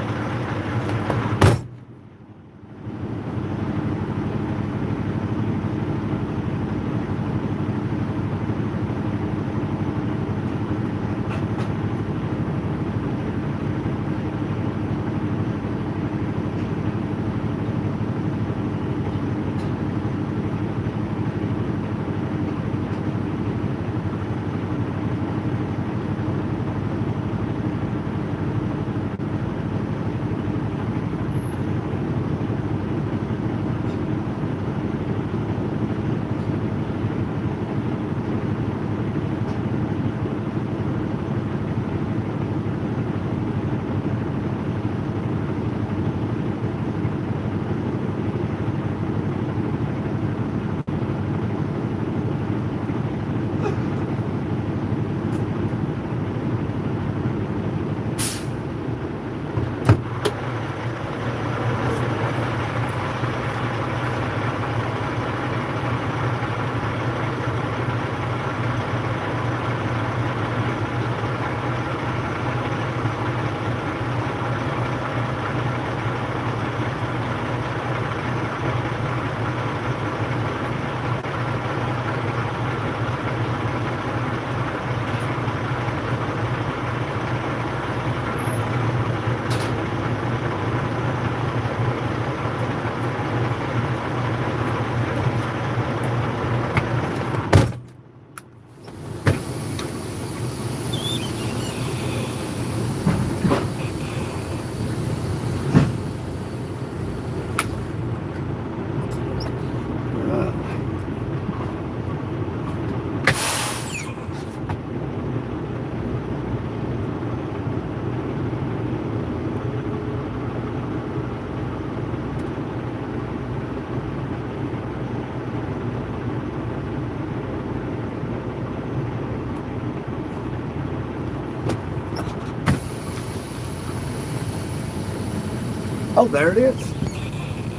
Oh, there it is.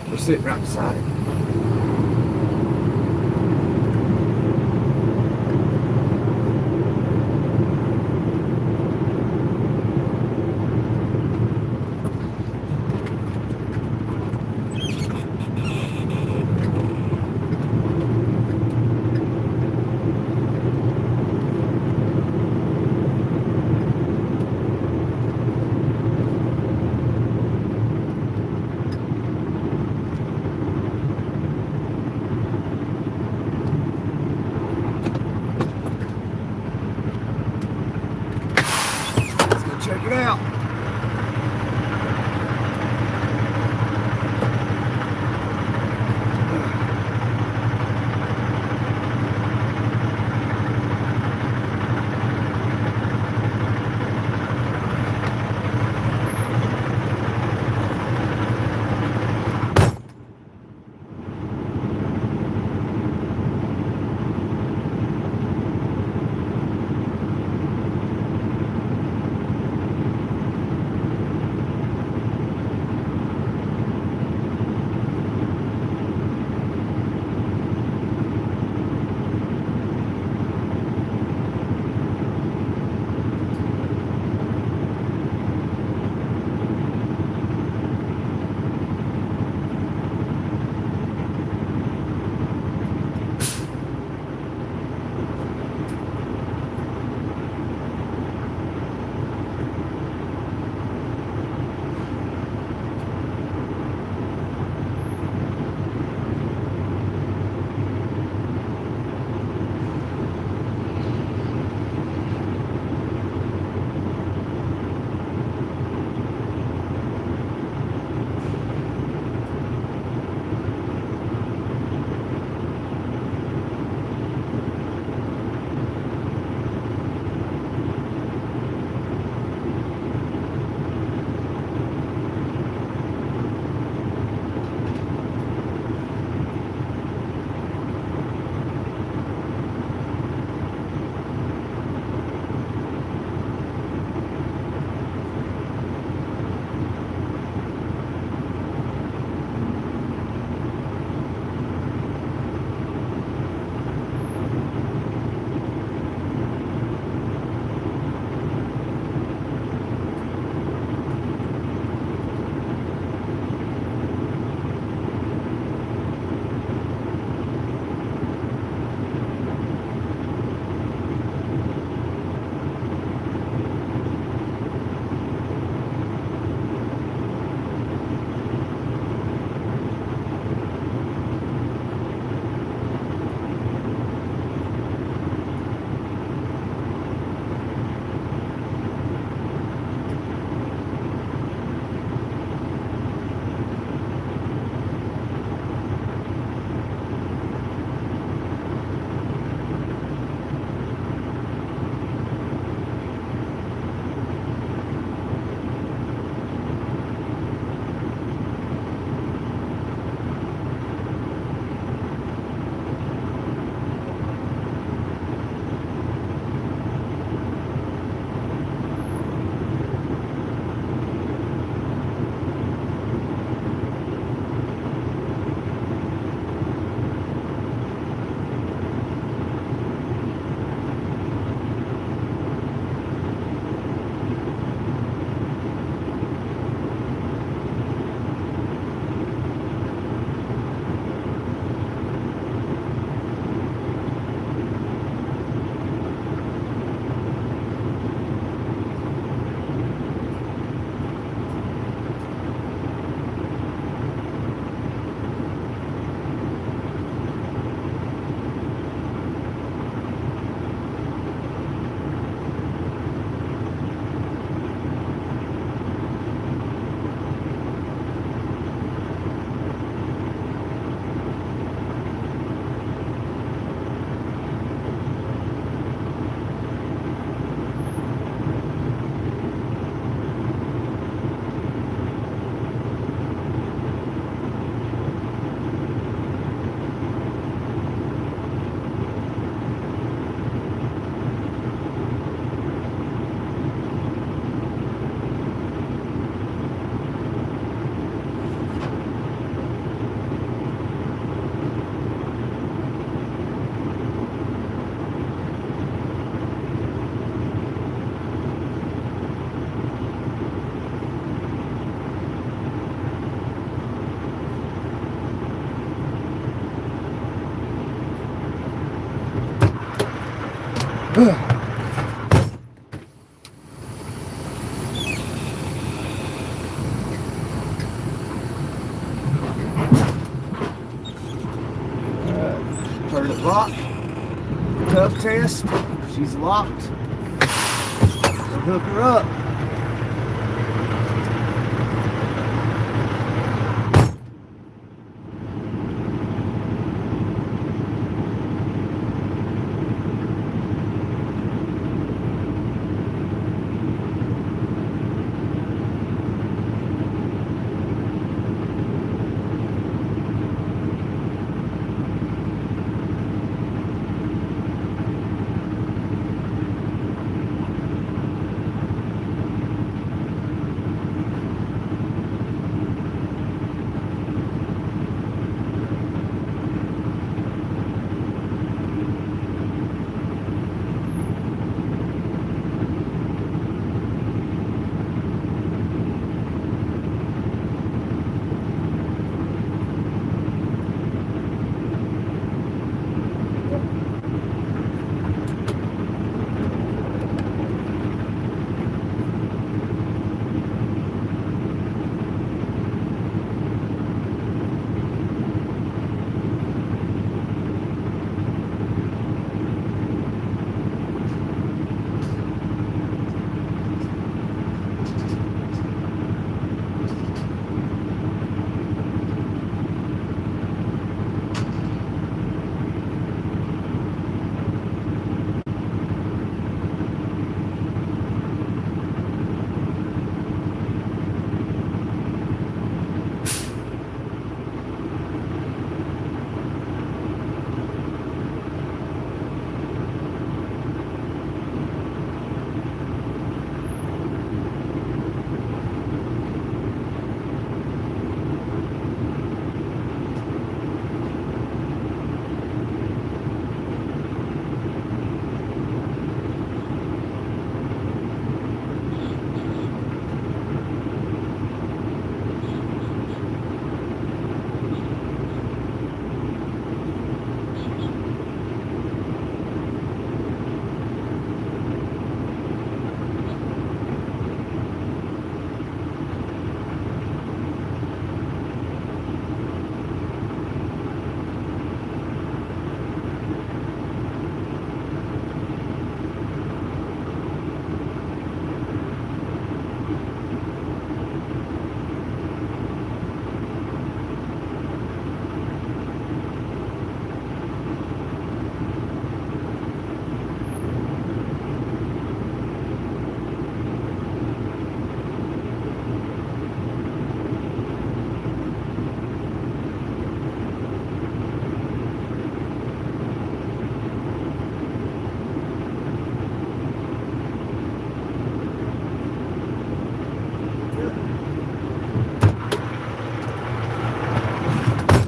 We're sitting right beside it. Turn it lock. Tough test. She's locked. We'll hook her up.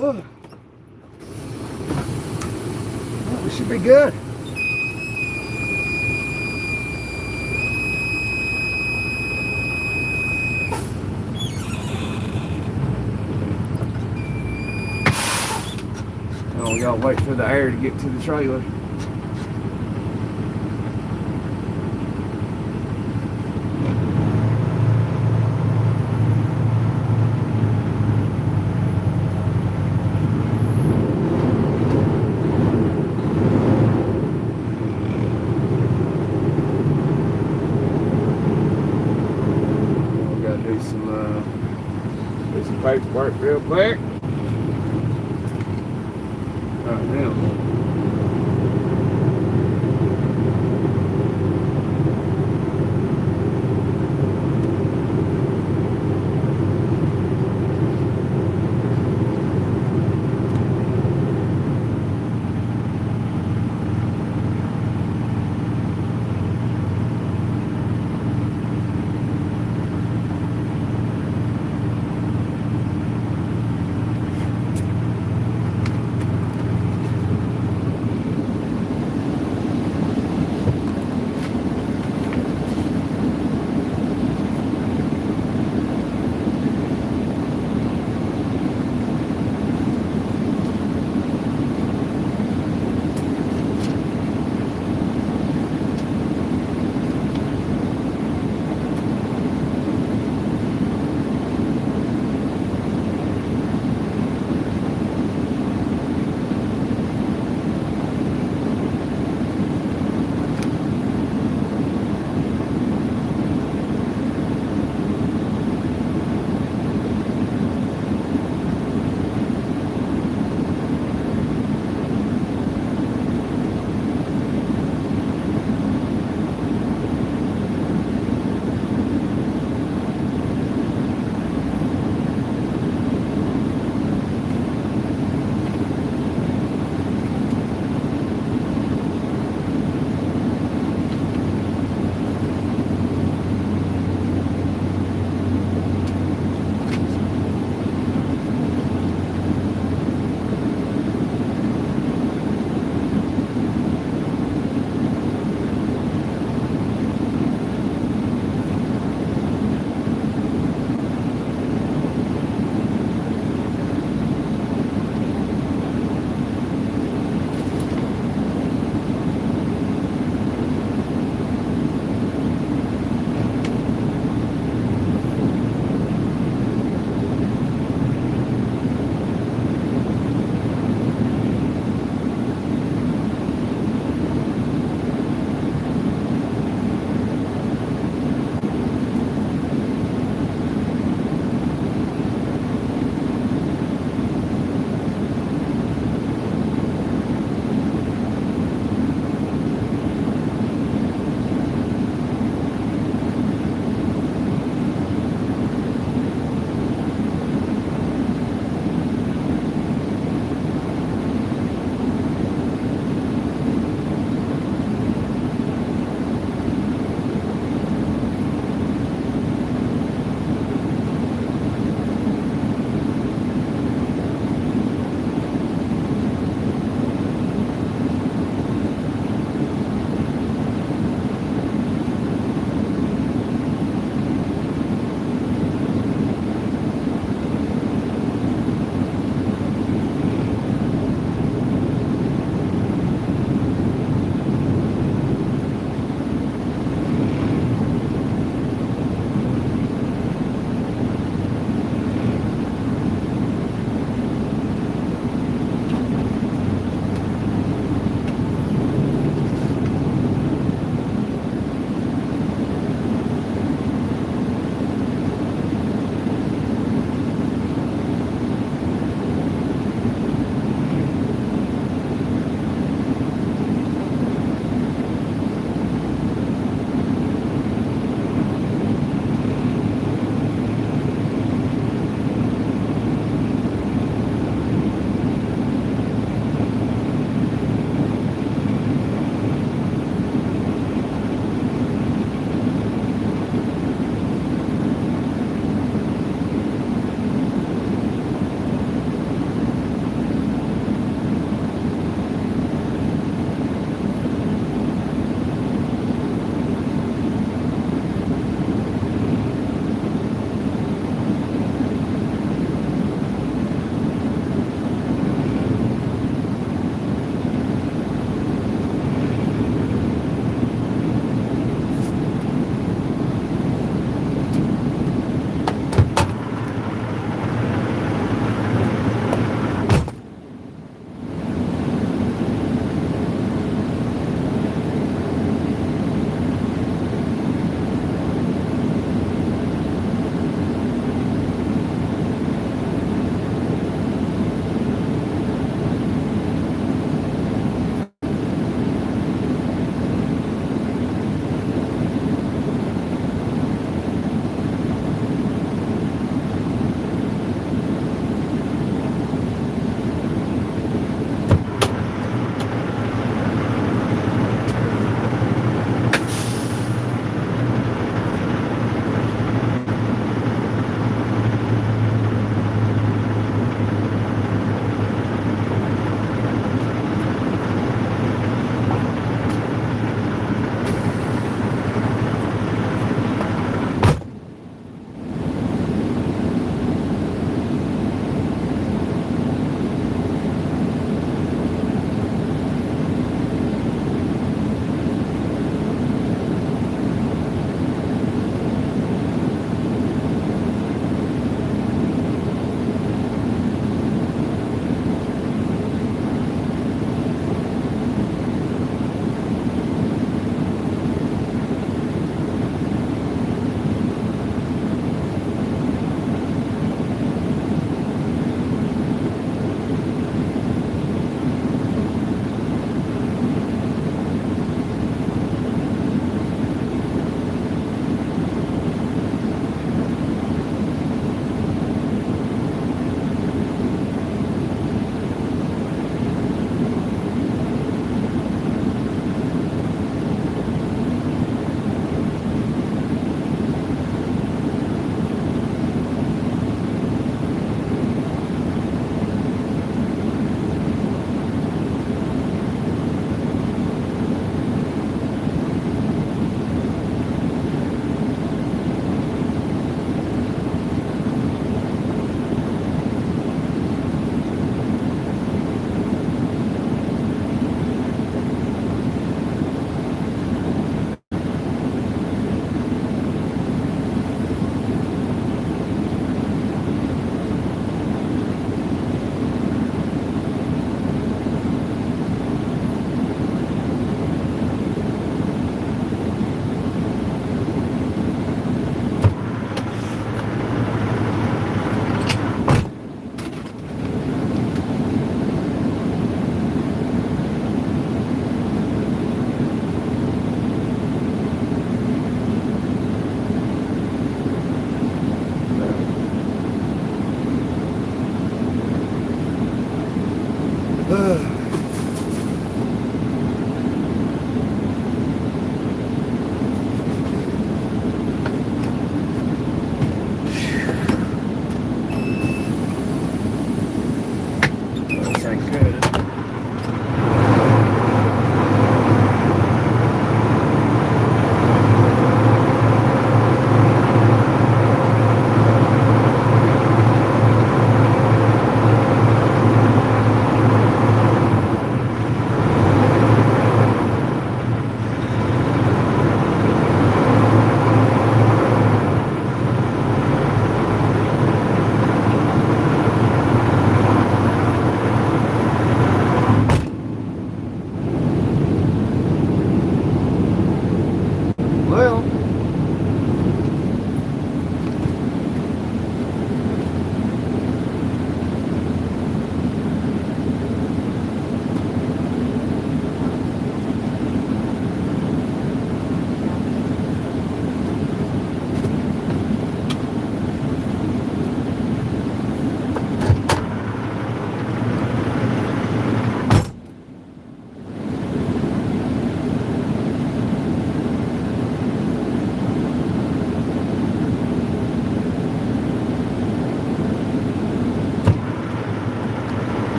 Well, we should be good. Oh, y'all wait for the air to get to the trailer. Do some paperwork real quick. All right, now.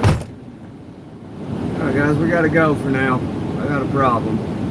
Alright guys, we gotta go for now. I got a problem.